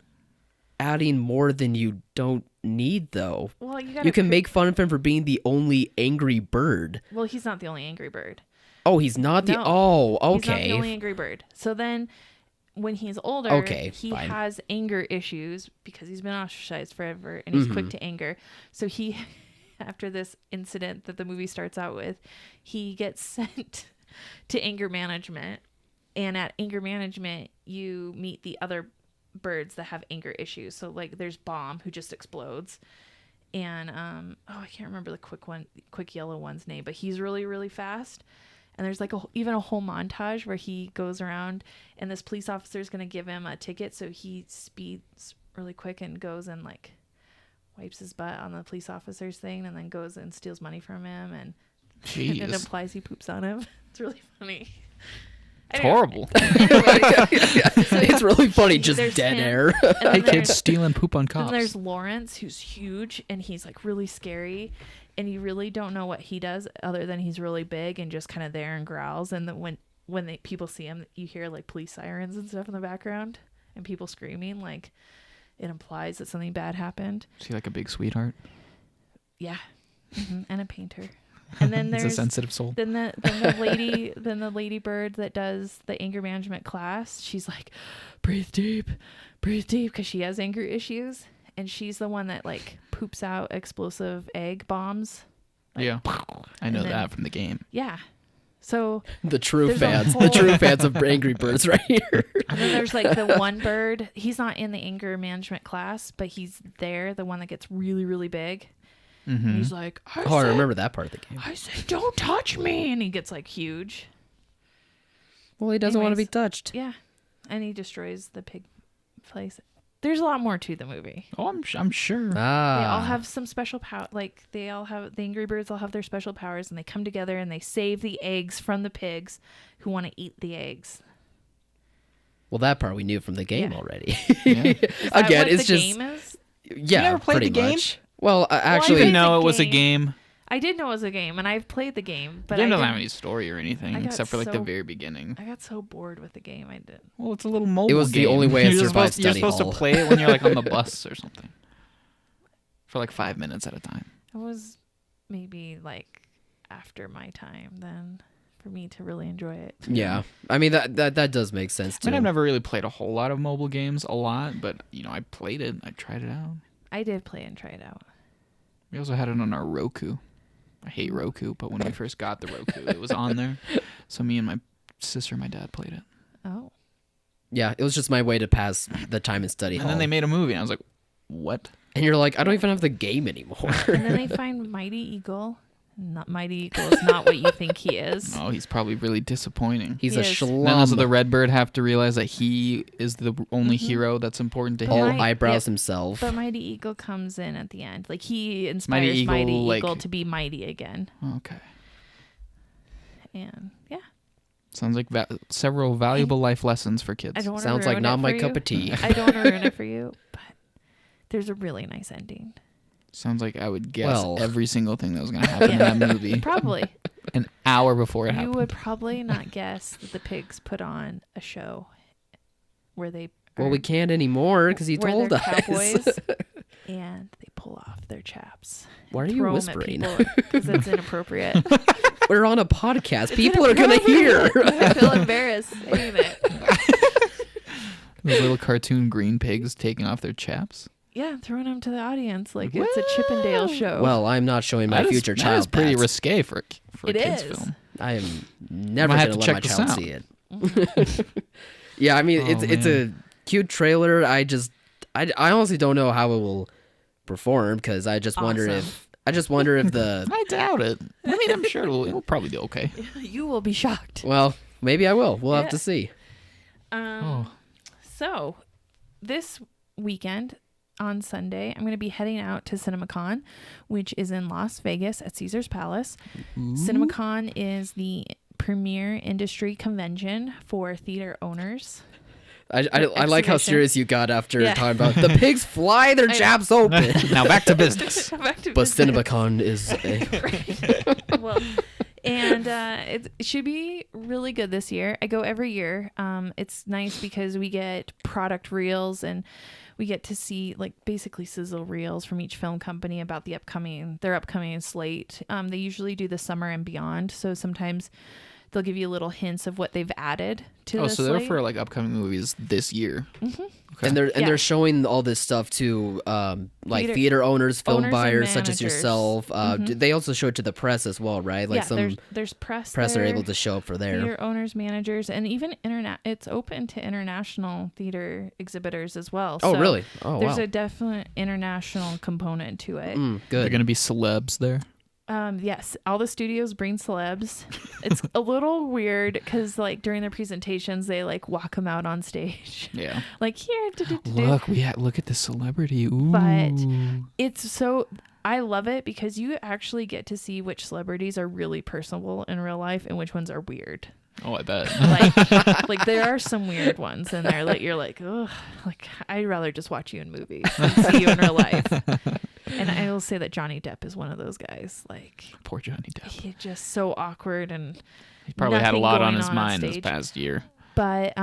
adding more than you don't need, though. Well, you can make fun of him for being the only angry bird. Well, he's not the only angry bird. Oh, he's not the... No. Oh, okay. He's not the only angry bird. So then when he's older, he fine. has anger issues because he's been ostracized forever, and he's quick to anger. So he, after this incident that the movie starts out with, he gets sent to anger management. And at anger management, you meet the other birds that have anger issues. So like there's Bomb, who just explodes. And I can't remember the quick yellow one's name, but he's really, really fast. And there's like even a whole montage where he goes around, and this police officer is going to give him a ticket. So he speeds really quick and goes and like wipes his butt on the police officer's thing, and then goes and steals money from him. And it implies he poops on him. It's really funny. It's horrible. It's really funny, just There's dead him, air. Hey, kids stealing poop on cops. Then there's Lawrence, who's huge, and he's like really scary. And you really don't know what he does other than he's really big and just kind of there and growls. And then when people see him, you hear like police sirens and stuff in the background and people screaming. Like it implies that something bad happened. Is he like a big sweetheart? Yeah, and a painter. And then there's a sensitive soul. Then the lady bird that does the anger management class. She's like, breathe deep, because she has anger issues. And she's the one that like poops out explosive egg bombs. Like, yeah, I know that from the game. Yeah. So the true fans of Angry Birds right here. And then there's like the one bird. He's not in the anger management class, but he's there. The one that gets really, really big. Mm-hmm. And he's like, I remember that part of the game. I said, don't touch me. And he gets like huge. Well, he doesn't want to be touched. Yeah. And he destroys the pig place. There's a lot more to the movie. Oh, I'm sure. They all have some special power. Like they all have, the Angry Birds all have their special powers, and they come together and they save the eggs from the pigs who want to eat the eggs. Well, that part we knew from the game already. Yeah. Again, it's the just game is? yeah. never played pretty the game? much. Well, I actually, played Even know the it was a game. game. I did know it was a game, and I've played the game, but The game I doesn't didn't- have any story or anything I got except for like the so- very beginning. I got so bored with the game, I did. Well, it's a little mobile. It was the game. only way it You're survived supposed, you're study supposed hall. to play it when you're like on the bus or something for like 5 minutes at a time. It was maybe like after my time then for me to really enjoy it. yeah. I mean that does make sense I too. mean, I've never really played a whole lot of mobile games, a lot, but I played it. I tried it out. I did play and try it out. We also had it on our Roku. I hate Roku, but when we first got the Roku, it was on there. So me and my sister and my dad played it. Oh. Yeah, it was just my way to pass the time in study And hall. then they made a movie, and I was like, what? And you're like, I don't even have the game anymore. And then they find Mighty Eagle. Not Mighty Eagle is not what you think he is. Oh, he's probably really disappointing. He's He a is. schlum. Then also the Redbird have to realize that he is the only Mm-hmm. hero that's important to all him. eyebrows himself. But Mighty Eagle comes in at the end. Like he inspires Mighty Mighty Eagle, Eagle, like- to be mighty again. Okay. And yeah. Sounds like several valuable life lessons for kids. I don't want to Sounds like not my cup of tea. I don't want to ruin it for you, but there's a really nice ending. Sounds like I would guess Well. every single thing that was going to happen in that movie Probably. an hour before it You happened. would probably not guess that the pigs put on a show where they Well, are- we can't anymore because you where told they're us. cowboys and they pull off their chaps. Why are you whispering? Because it's inappropriate. We're on a podcast. People are gonna hear. I feel embarrassed saying it. Those little cartoon green pigs taking off their chaps. Yeah, throwing them to the audience like it's a Chippendale show. Well, I'm not showing my future That child is pretty that. risque for a It kid's is. film. I am never might have gonna to let my check this child out. see it. Yeah, I mean Oh, it's a cute trailer. I honestly don't know how it will perform because I just wonder if the I doubt it. I mean, I'm sure it'll probably do okay. You will be shocked. well maybe I will. We'll have Yeah. to see. So, this weekend on Sunday, I'm going to be heading out to CinemaCon, which is in Las Vegas at Caesar's Palace. CinemaCon is the premier industry convention for theater owners. I like how exhibition. serious you got after Yeah. talking about the pigs fly their I know. jabs open. Now back to business. Back to But business. CinemaCon is Well, and it should be really good this year. I go every year. It's nice because we get product reels and we get to see like basically sizzle reels from each film company about their upcoming slate. They usually do the summer and beyond, so sometimes they'll give you little hints of what they've added to the So they're slate. for like upcoming movies this year. and Yeah. they're showing all this stuff to like theater owners, film owners and buyers such as managers. yourself. They also show it to the press as well, right? Like yeah, some there's press press are there, able to show up for there. theater owners, managers, and even it's open to international theater exhibitors as well. Oh, So really? Oh, there's wow. a definite international component to it. Mm, They're good. going to be celebs there. Yes, all the studios bring celebs. It's a little weird because like during their presentations, they like walk them out on stage, Yeah. like here. Look, look at the celebrity. Ooh. But it's so I love it because you actually get to see which celebrities are really personable in real life and which ones are weird. Oh, I bet. Like there are some weird ones in there that you're like, ugh, like I'd rather just watch you in movies than see you in real life. And I will say that Johnny Depp is one of those guys. Like Poor Johnny Depp. he's just so awkward and He probably had a nothing lot on going his on mind this stage. past year. But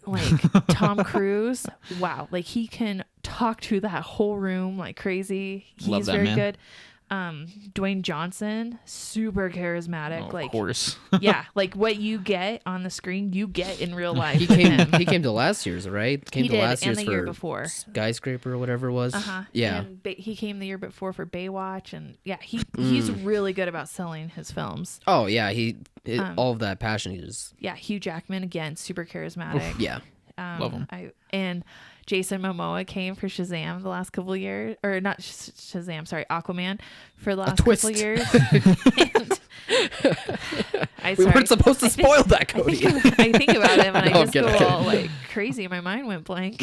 like Tom Cruise, wow, like he can talk to that whole room like crazy. Love He's that very man. good. Dwayne Johnson, super charismatic. Oh, of like course. yeah, like what you get on the screen, you get in real life. He with came. him. He came to last year's, right? Came He to did, last and year's the year for before. Skyscraper or whatever it was. Yeah. And he came the year before for Baywatch, and yeah, he's really good about selling his films. Oh yeah. All of that passion. He just Yeah, Hugh Jackman again, super charismatic. yeah. Love him. And Jason Momoa came for Shazam the last couple of years, or not Shazam, sorry, Aquaman for the last twist. couple of years. And We weren't supposed to spoil that, I Cody. think about him and I No, I'm just go kidding. all like crazy. My mind went blank.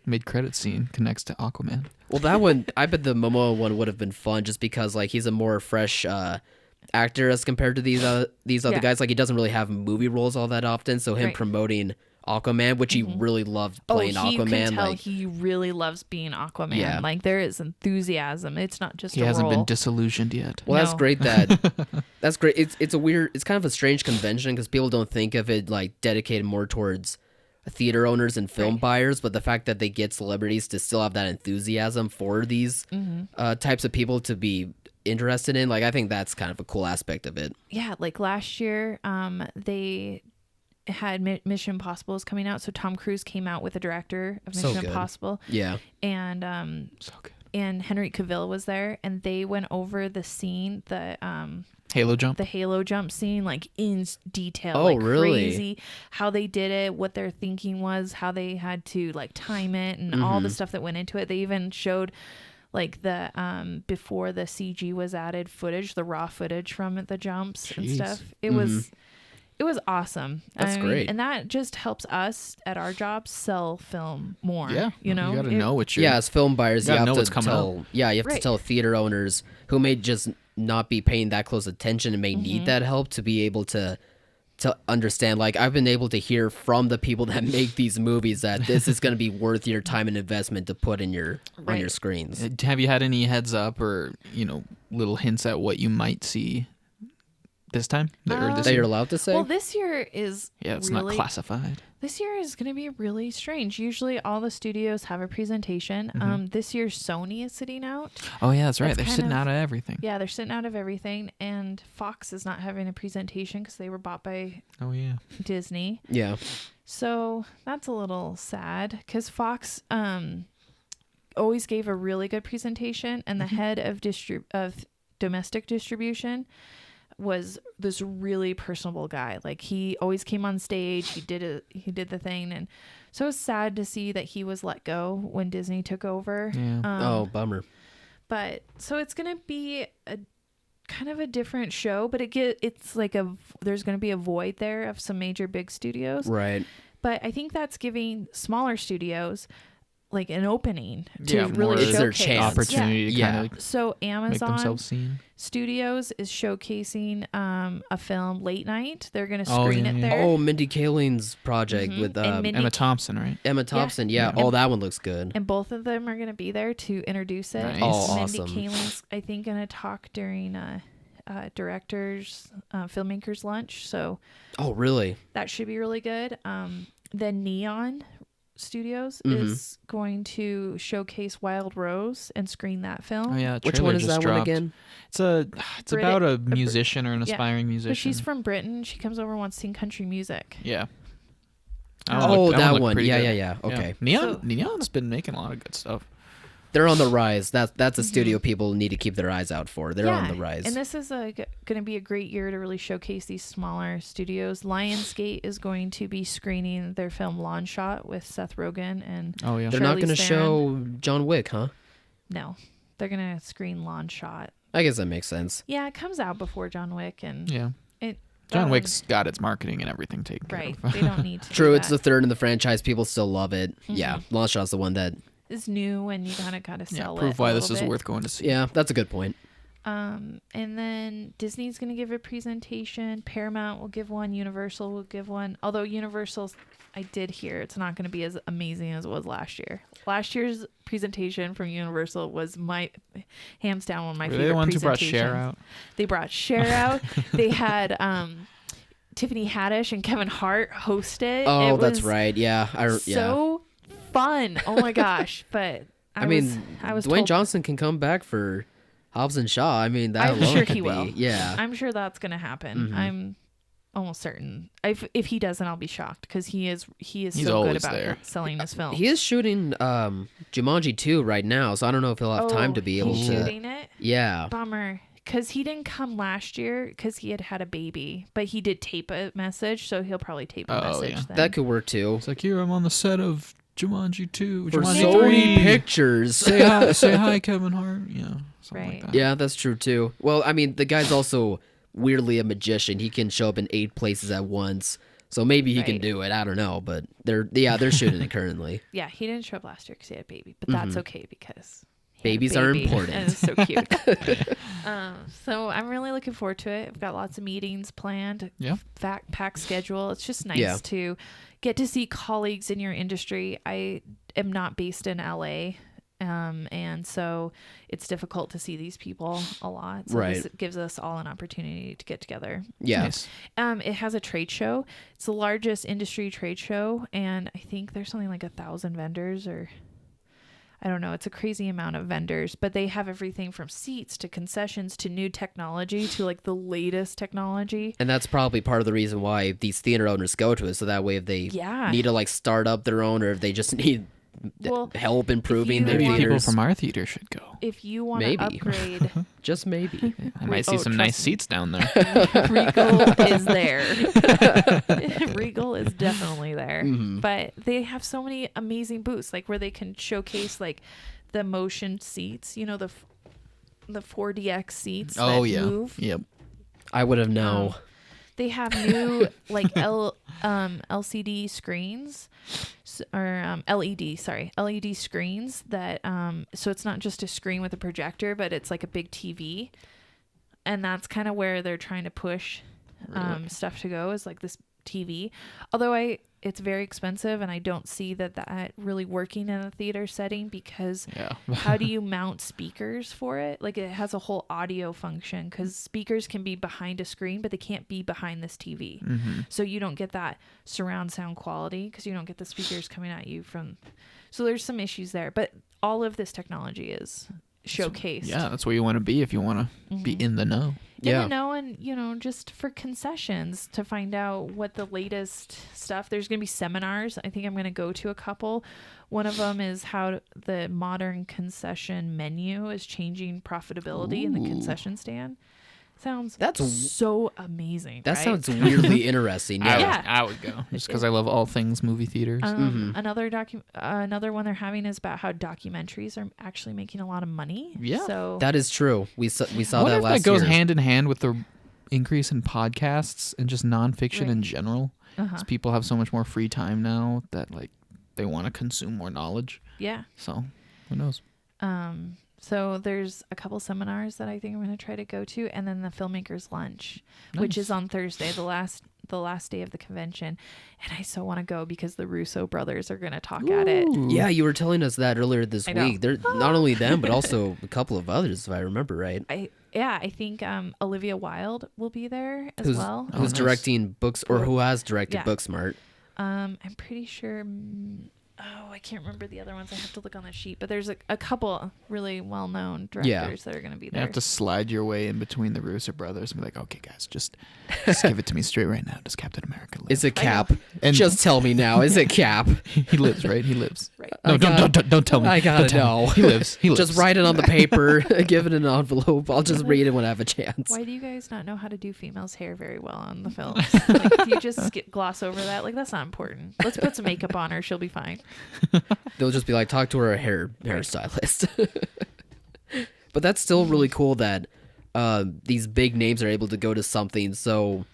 Mid-credit scene connects to Aquaman. Well, that one, I bet the Momoa one would have been fun just because like he's a more fresh actor as compared to these other Yeah. guys. Like he doesn't really have movie roles all that often, so him Right. promoting Aquaman, which he really loved playing Aquaman. You can tell like he really loves being Aquaman. Yeah. Like there is enthusiasm. It's not just He a hasn't role. been disillusioned yet. well, that's No. great. That's great. It's a weird. It's kind of a strange convention because people don't think of it like dedicated more towards theater owners and film buyers, but the fact that they get celebrities to still have that enthusiasm for these types of people to be interested in, like I think that's kind of a cool aspect of it. Yeah, like last year, they had Mission Impossible is coming out, so Tom Cruise came out with the director of So Mission good. Impossible, Yeah. and So good. and Henry Cavill was there, and they went over the scene, the Halo jump. Halo jump scene, like in detail. Oh, like really? crazy, how they did it, what their thinking was, how they had to like time it, and all the stuff that went into it. They even showed like the before the CG was added footage, the raw footage from the jumps and Jeez. stuff. It was awesome. That's great. And that just helps us at our job sell film more. Yeah. You know, You got to know what you're. Yeah, as film buyers, You you gotta have know to what's coming tell. Yeah, you have to Right. tell theater owners who may just not be paying that close attention and may need that help to be able to understand. Like I've been able to hear from the people that make these movies that this is going to be worth your time and investment to put in your on your Right. screens. Have you had any heads up or little hints at what you might see this time? Or this That you're year? allowed to say. well, this year is Yeah, it's really, not classified. This year is going to be really strange. Usually all the studios have a presentation. This year Sony is sitting out. Oh yeah, that's right. It's They're kind sitting of- out of everything. Yeah, they're sitting out of everything. And Fox is not having a presentation because they were bought by Oh yeah. Disney. yeah. So that's a little sad because Fox always gave a really good presentation, and the head of domestic distribution was this really personable guy. Like he always came on stage, he did the thing, and so it's sad to see that he was let go when Disney took over. Yeah. Oh, bummer. But so it's gonna be a kind of a different show, but it's like there's gonna be a void there of some major big studios. Right. But I think that's giving smaller studios like an opening to Yeah, more really It's their showcase. chance. Opportunity to Yeah. kind of So make Amazon themselves seen. Studios is showcasing a film Late Night. They're going to Oh, screen yeah, it yeah. there. Oh, Mindy Kaling's project with And Mindy- Emma Thompson, right? Emma Thompson. Yeah. Oh, that one looks good. And both of them are going to be there to introduce it. Nice. Oh, Mindy awesome. Kaling's, I think, going to talk during directors, filmmakers lunch. So Oh, really? that should be really good. Then Neon Studios Mm-hmm. is going to showcase Wild Rose and screen that film. Oh yeah. Which trailer one is just that one dropped. again? It's about a musician or an yeah. aspiring musician. But she's from Britain. She comes over and wants to sing country music. Yeah. Oh, that looked one. pretty Yeah, good. yeah. Okay. Neon's been making a lot of good stuff. They're on the rise. That's a studio people need to keep their eyes out for. They're on the rise. And this is going to be a great year to really showcase these smaller studios. Lionsgate is going to be screening their film Lawn Shot with Seth Rogen and Oh yeah. They're not Charlize going to Theron. show John Wick, huh? no, they're going to screen Lawn Shot. I guess that makes sense. Yeah, it comes out before John Wick, and Yeah. it John that Wick's got its marketing and everything taken one, right. care of. They don't need to. True, do it's the that. third in the franchise. People still love it. Yeah, Longshot's the one that. It's new, and you kind of got to Yeah, sell it. prove a why this little is bit. worth going to see. Yeah, that's a good point. And then Disney's going to give a presentation. Paramount will give one. Universal will give one. Although Universal's, I did hear it's not going to be as amazing as it was last year. Last year's presentation from Universal was hands down one of my Were favorite they the ones who brought presentations. Cher out? They brought Cher out. They had Tiffany Haddish and Kevin Hart host it. Oh, It that's was right. Yeah, so fun. Oh my gosh! But I was Dwayne told- Johnson can come back for Hobbs and Shaw. I mean, that I'm alone sure could he be- will. Yeah. I'm sure that's gonna happen. Mhm. I'm almost certain. If he doesn't, I'll be shocked because he is He's so good always about there. selling his films. He is shooting Jumanji 2 right now, so I don't know if he'll have time to be able he's to. shooting it. Yeah. Bummer, because he didn't come last year because he had a baby, but he did tape a message, so he'll probably tape a Oh, message. yeah. Then. That could work too. It's like, here I'm on the set of Jumanji 2, For Jumanji Sony 3. Pictures. Say hi, Kevin Hart. Yeah, something Right. like that. Yeah, that's true too. Well, I mean, the guy's also weirdly a magician. He can show up in 8 places at once. So maybe he can Right. do it. I don't know, but they're shooting it currently. Yeah, he didn't show up last year because he had a baby, but that's okay because he had a Babies are baby, important. and it's so cute. So I'm really looking forward to it. I've got lots of meetings planned. Yeah. Packed schedule. It's just nice Yeah. to get to see colleagues in your industry. I am not based in LA. And so it's difficult to see these people a lot. So this gives us all an opportunity to get together. Yeah. Nice. It has a trade show. It's the largest industry trade show. And I think there's something like 1,000 vendors, or I don't know. It's a crazy amount of vendors, but they have everything from seats to concessions to new technology to like the latest technology. And that's probably part of the reason why these theater owners go to it. So that way if they need to like start up their own, or if they just need help improving their maybe theaters. People from our theater should go. If you want to upgrade, just maybe, I might see some nice seats down there. Regal is there. Regal is definitely there. But they have so many amazing booths, like where they can showcase like the motion seats. You know, the 4DX seats that move. Yep. I would have known. They have new like LCD screens, or LED screens that so it's not just a screen with a projector, but it's like a big TV, and that's kind of where they're trying to push stuff to go, is like this TV. Although it's very expensive, and I don't see that really working in a theater setting, because how do you mount speakers for it? Like, it has a whole audio function, because speakers can be behind a screen, but they can't be behind this TV. So you don't get that surround sound quality, because you don't get the speakers coming at you from. So there's some issues there, but all of this technology is showcased. Yeah, that's where you want to be if you want to be in the know. And just for concessions to find out what the latest stuff. There's going to be seminars. I think I'm going to go to a couple. One of them is how the modern concession menu is changing profitability in the concession stand. That's so amazing. That right? sounds weirdly interesting. I would go just because I love all things movie theaters. Another one they're having is about how documentaries are actually making a lot of money. Yeah, so that is true. We saw that last year. That goes hand in hand with the increase in podcasts and just nonfiction in general. Because people have so much more free time now that like they want to consume more knowledge. Yeah. So who knows? So there's a couple seminars that I think I'm going to try to go to, and then the filmmakers lunch, which is on Thursday, the last day of the convention. And I so want to go because the Russo brothers are going to talk at it. Yeah, you were telling us that earlier this week. They're not only them, but also a couple of others, if I remember right. I think Olivia Wilde will be there as well. Who's directing Books, or who has directed Booksmart? I'm pretty sure. I can't remember the other ones. I have to look on the sheet. But there's a couple really well-known directors that are going to be there. You have to slide your way in between the Russo brothers and be like, okay, guys, just give it to me straight right now. Does Captain America live? Is it Cap? And just tell me now. Is it Cap? He lives, right? He lives. Right. No, don't tell me. I gotta know. He lives. Just write it on the paper. Give it in an envelope. I'll just read it when I have a chance. Why do you guys not know how to do females' hair very well on the films? Like, if you just gloss over that, like, that's not important. Let's put some makeup on her. She'll be fine. They'll just be like, talk to her hairstylist. But that's still really cool that these big names are able to go to something so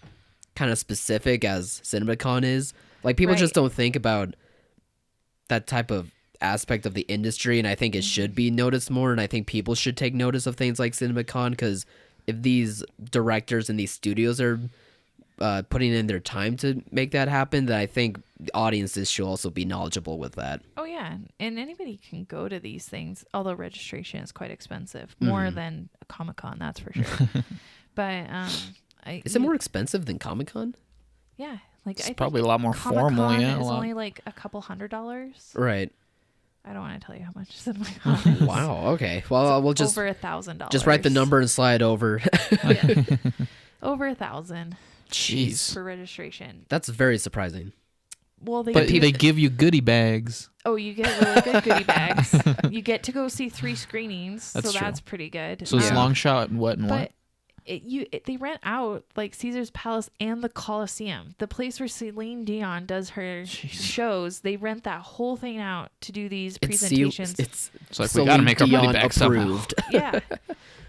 kind of specific as CinemaCon is. Like, people just don't think about that type of aspect of the industry, and I think it should be noticed more, and I think people should take notice of things like CinemaCon, because if these directors and these studios are putting in their time to make that happen, then I think audiences should also be knowledgeable with that. Oh yeah, and anybody can go to these things, although registration is quite expensive, more than a Comic-Con, that's for sure. But is it more expensive than Comic-Con? Yeah, like it's I probably think a lot more Comic-Con formal. Yeah, is only like a couple $100. Right. I don't want to tell you how much CinemaCon is. Wow. Okay. Well, we'll just over $1,000. Just write the number and slide over. Over $1,000. Jeez. For registration. That's very surprising. Well, they give you goodie bags. Oh, you get really good goodie bags. You get to go see 3 screenings, that's so true. that's pretty good. So it's long shot and what and what? They rent out like Caesar's Palace and the Coliseum, the place where Celine Dion does her shows. They rent that whole thing out to do these presentations. It's like Celine we got to make our money Dion back approved. somehow. Yeah.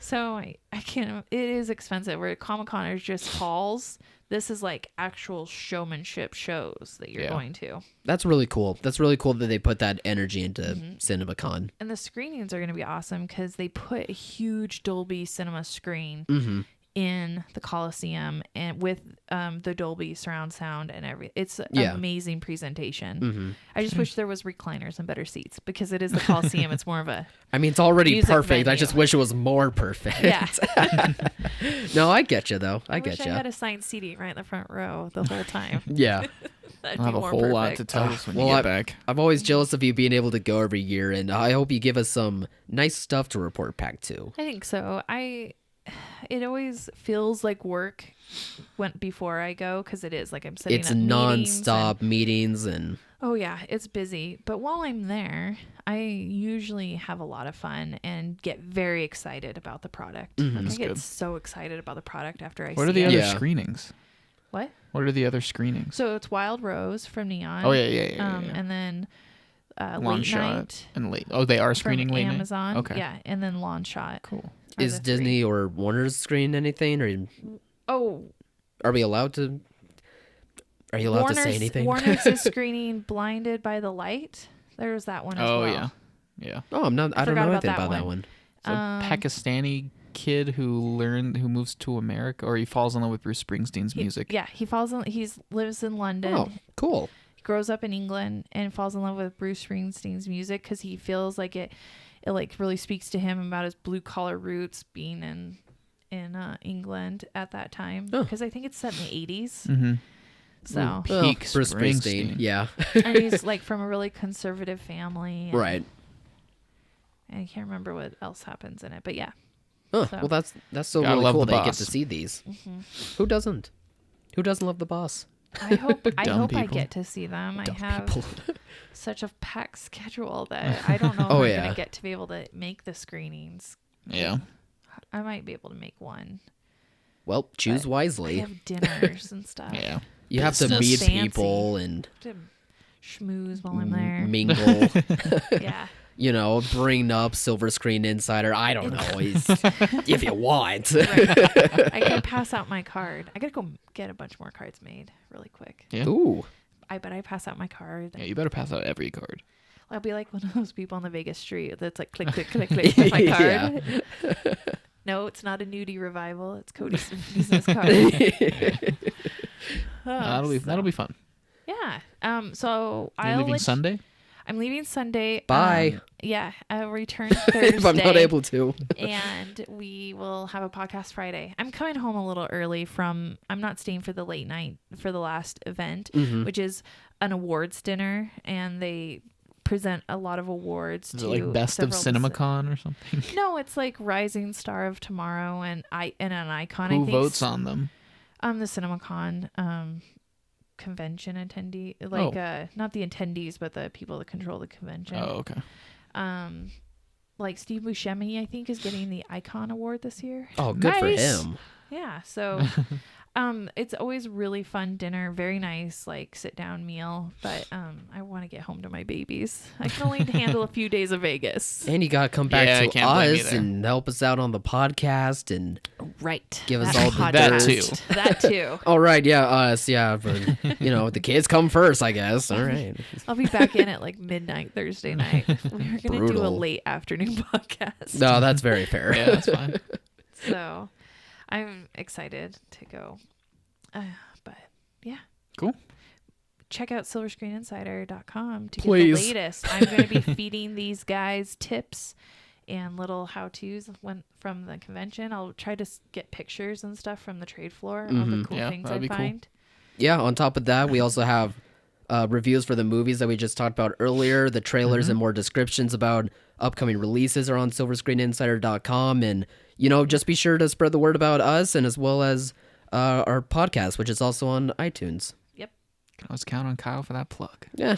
So I can't. It is expensive. Where Comic-Con is just halls. This is like actual showmanship shows that you're going to. That's really cool. That's really cool that they put that energy into CinemaCon. And the screenings are going to be awesome because they put a huge Dolby Cinema screen in the Coliseum and with the Dolby surround sound and everything. It's an amazing presentation. I just wish there was recliners and better seats because it is the Coliseum. It's more of a I mean, it's already perfect. venue. I just wish it was more perfect. Yeah. No, I get you though. I wish get I you. had assigned seating right in the front row the whole time. Yeah. That'd I'll be have a more whole lot perfect. to tell us when Well, you get back. I'm always jealous of you being able to go every year, and I hope you give us some nice stuff to report back to. I think so. It always feels like work went before I go because it is like I'm sitting. It's at non-stop meetings and. Oh yeah, it's busy. But while I'm there, I usually have a lot of fun and get very excited about the product. Mm-hmm. I get good. so excited about the product after I see What are the it. other Yeah. screenings? What? What are the other screenings? So it's Wild Rose from Neon. Oh, yeah. And then Long Late Shot Night and late. Oh, they are screening from late night? Amazon. Okay. Yeah, and then Long Shot. Cool. are Is the three. Disney or Warner's screen anything, or Oh, are we allowed to? Are you allowed to say anything? Warner's is screening Blinded by the Light. There's that one as well. Oh, yeah. Yeah. Oh, I'm not. I don't forgot know about anything that about that one. one. It's a Pakistani kid who moves to America, or he falls in love with Bruce Springsteen's music. Yeah, he lives in London. Oh, cool. He grows up in England and falls in love with Bruce Springsteen's music because he feels like it like really speaks to him about his blue collar roots being in England at that time. Because I think it's set in the 80s. Mm-hmm. So Peak Bruce Springsteen. Yeah. and he's like from a really conservative family. And, Right. And I can't remember what else happens in it, but yeah. Huh. So- Well, that's so Gotta really love cool the that you get boss. to see these. Who doesn't? Who doesn't love the boss? I hope I Dumb hope I people. get to see them. Dumb I have people. such a packed schedule that I don't know if Oh, I'm yeah. gonna get to be able to make the screenings. Yeah. I might be able to make one. Well, choose But I wisely. have dinners and stuff. Yeah. You have to business. meet Fancy. people and To schmooze while I'm there. mingle. Yeah. You know, bring up Silver Screen Insider. I don't know. If you want. Right. I gotta pass out my card. I gotta go get a bunch more cards made really quick. Yeah. Ooh. I bet I pass out my card. Yeah, you better pass out every card. I'll be like one of those people on the Vegas street that's like click, click, click, click with my card. Yeah. No, it's not a nudie revival. It's Cody's business card. That'll be fun. Yeah. So You're I'll leaving Sunday? I'm leaving Sunday. Bye. Yeah. I'll return Thursday. If I'm not able to. And we will have a podcast Friday. I'm coming home a little early I'm not staying for the late night for the last event, which is an awards dinner, and they present a lot of awards Is to it like Best of several CinemaCon or something? No, it's like Rising Star of Tomorrow and an icon. I Who think votes on them? the CinemaCon convention attendee, like not the attendees, but the people that control the convention. Oh, okay. Like Steve Buscemi, I think, is getting the Icon Award this year. Oh, good for Nice. him. Yeah, so it's always really fun dinner, very nice, like sit down meal. But I want to get home to my babies. I can only handle a few days of Vegas. And you got to come back Yeah, I to can't blame you us there. and help us out on the podcast and Right. give us That all the podcast. That dirt. too. That too. All right, yeah, us, yeah. But, the kids come first, I guess. All right. I'll be back in at like midnight Thursday night. We're gonna do a Brutal. late afternoon podcast. No, that's very fair. Yeah, that's fine. So I'm excited to go. But yeah. Cool. Check out silverscreeninsider.com to Please. get the latest. I'm going to be feeding these guys tips and little how-tos from the convention. I'll try to get pictures and stuff from the trade floor of the cool Yeah, things that'd I be cool. find. Yeah, on top of that, we also have reviews for the movies that we just talked about earlier. The trailers and more descriptions about upcoming releases are on silverscreeninsider.com. And, just be sure to spread the word about us and as well as our podcast, which is also on iTunes. Yep. Can always count on Kyle for that plug. Yeah,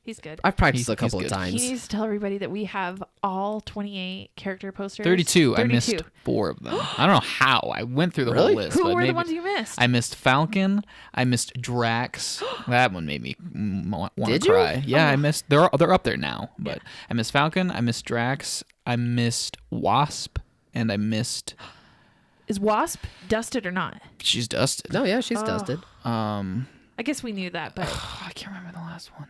He's good. I've practiced He's a couple of good. He times. needs to tell everybody that we have all 28 character posters. 32. I 32. missed 4 of them. I don't know how. I went through the Really? whole list. Who but were the maybe- ones you missed? I missed Falcon. I missed Drax. That one made me want to Did you? cry. Yeah, I missed. They're up there now. But I missed Falcon. I missed Drax. I missed Wasp, and I missed. Is Wasp dusted or not? She's dusted. No, yeah, she's dusted. I guess we knew that, but I can't remember the last one.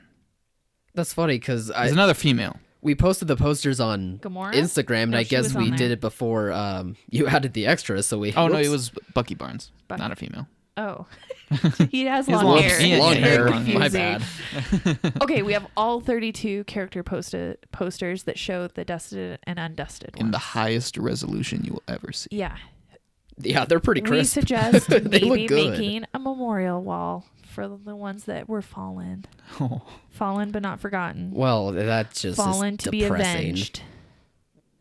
That's funny because There's another female. we posted the posters on Gamora? Instagram, and No, I she was guess on we there. did it before you added the extras. So we. Oh no, Whoops. it was Bucky Barnes, Bucky. not a female. Oh. He has He has long long- hair. he has long It's very hair. My confusing. bad. Okay, we have all 32 character posters that show the dusted and undusted In the ones. highest resolution you will ever see. Yeah. Yeah, they're pretty We crisp. suggest They maybe look good. making a memorial wall for the ones that were fallen. Oh. Fallen but not forgotten. Well, that's just Fallen is to be depressing. avenged.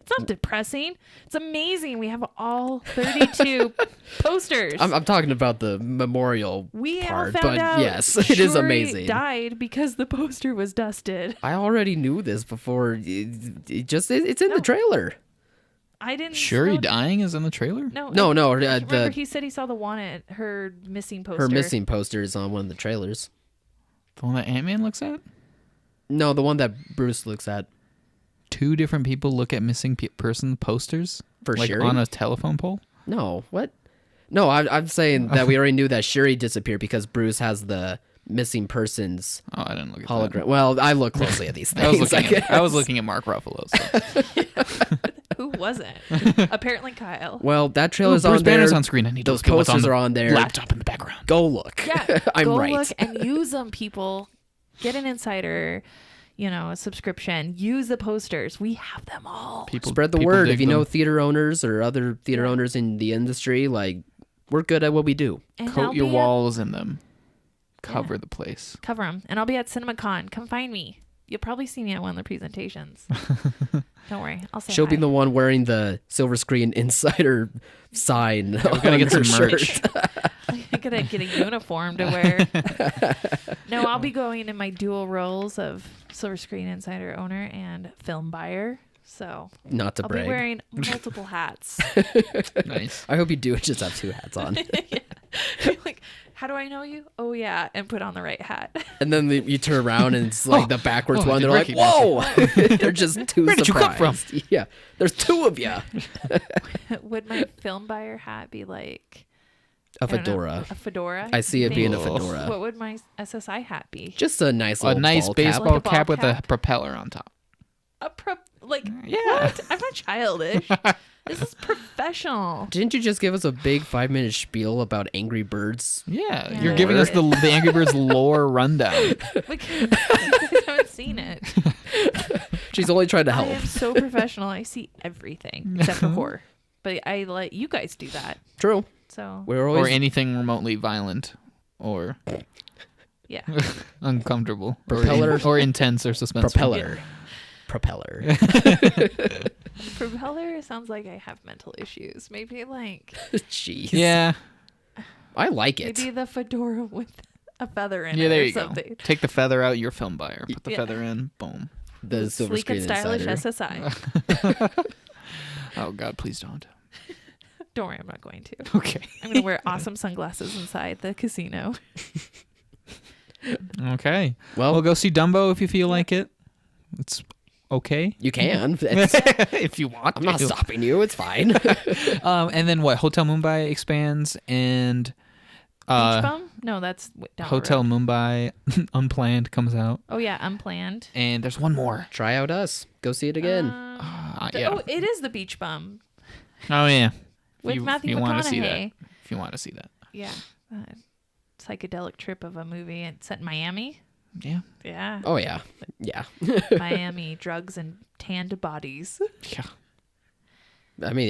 It's not depressing. It's amazing. We have all 32 posters. I'm talking about the memorial We all part, found but out yes, it is Shuri amazing. died because the poster was dusted. I already knew this before. It's in No. the trailer. I didn't. Shuri know- dying is in the trailer? No. No, no, Remember, he said he saw the one at her missing poster. her missing poster is on one of the trailers. The one that Ant-Man looks at? No, the one that Bruce looks at Two different people look at missing person posters? for like Shuri. on a telephone pole? No, what? No, I'm saying that we already knew that Shuri disappeared because Bruce has the missing persons Oh, I didn't look at hologram. that. Well, I look closely at these things. I was looking at Mark Ruffalo. So. Who wasn't? Apparently Kyle. Well, that trailer's Bruce on there. Banner's on screen. I need to Those look at what's on posters the are on there. laptop in the background. Go look. Yeah, I'm go right. look and use them, people. Get an insider, a subscription. Use the posters. We have them all. Spread the people word. dig If you know them. theater owners or other theater owners in the industry, like, we're good at what we do. And I'll Coat your be walls in them. Cover the place. Cover them. And I'll be at CinemaCon. Come find me. You'll probably see me at one of the presentations. Don't worry. I'll say She'll hi. be the one wearing the Silver Screen Insider sign. We're gonna on get her some merch. shirt. I'm gonna get a uniform to wear. No, I'll be going in my dual roles of Silver Screen Insider owner and film buyer. So Not to I'll brag. be wearing multiple hats. Nice. I hope you do just have two hats on. Like, how do I know you? Oh yeah, and put on the right hat. And then you turn around and it's like the backwards I one. did They're like, recognize whoa! They're just too Where did you come surprised. from? Yeah, there's two of you. Would my film buyer hat be like A I don't know, fedora. a fedora? I see you it being a think? fedora. What would my SSI hat be? Just a nice A little nice ball cap. baseball Like a ball cap with a cap? propeller on top. Yeah. What? I'm not childish. This is professional. Didn't you just give us a big 5-minute spiel about Angry Birds? Yeah, Yeah. you're giving us the Angry Birds lore rundown. Because you guys haven't seen it. She's only trying to I help. am so professional. I see everything except for horror. But I let you guys do that. True. So We're Or always anything remotely violent or yeah. uncomfortable. Propeller. Or intense or suspenseful. propeller. Propeller sounds like I have mental issues. Maybe like Jeez. Yeah. I like it. maybe the fedora with a feather in Yeah, it there or you something. go. Take the feather out, your film buyer. Put the Yeah. feather in, boom. The Silver Sleek and Screen stylish Insider. SSI. Oh, God, please don't. Don't worry, I'm not going to. Okay. I'm gonna wear awesome sunglasses inside the casino. Okay. Well, We'll go see Dumbo if you feel like it. It's okay. you can. It's- If you want I'm not to. stopping you. It's fine. And then what? Hotel Mumbai expands and Beach bum? No, that's down the Hotel road. Mumbai Unplanned comes out. Oh yeah, unplanned. And there's one more. Try out us. Go see it again. Yeah. Oh, it is the beach bum Oh, yeah. with Matthew you want to see that. McConaughey. If you want to see that. Yeah, psychedelic trip of a movie. It's set in Miami. Yeah. Yeah, Oh yeah. Yeah. Miami drugs and tanned bodies. Yeah. I mean,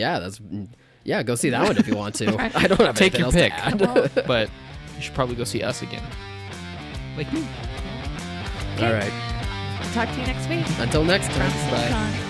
yeah, go see that one if you want to. I don't have Take anything your else to pick. add. But you should probably go see us again. Like me. All right. Talk to you next week. Until next From time. Bye. CinemaCon.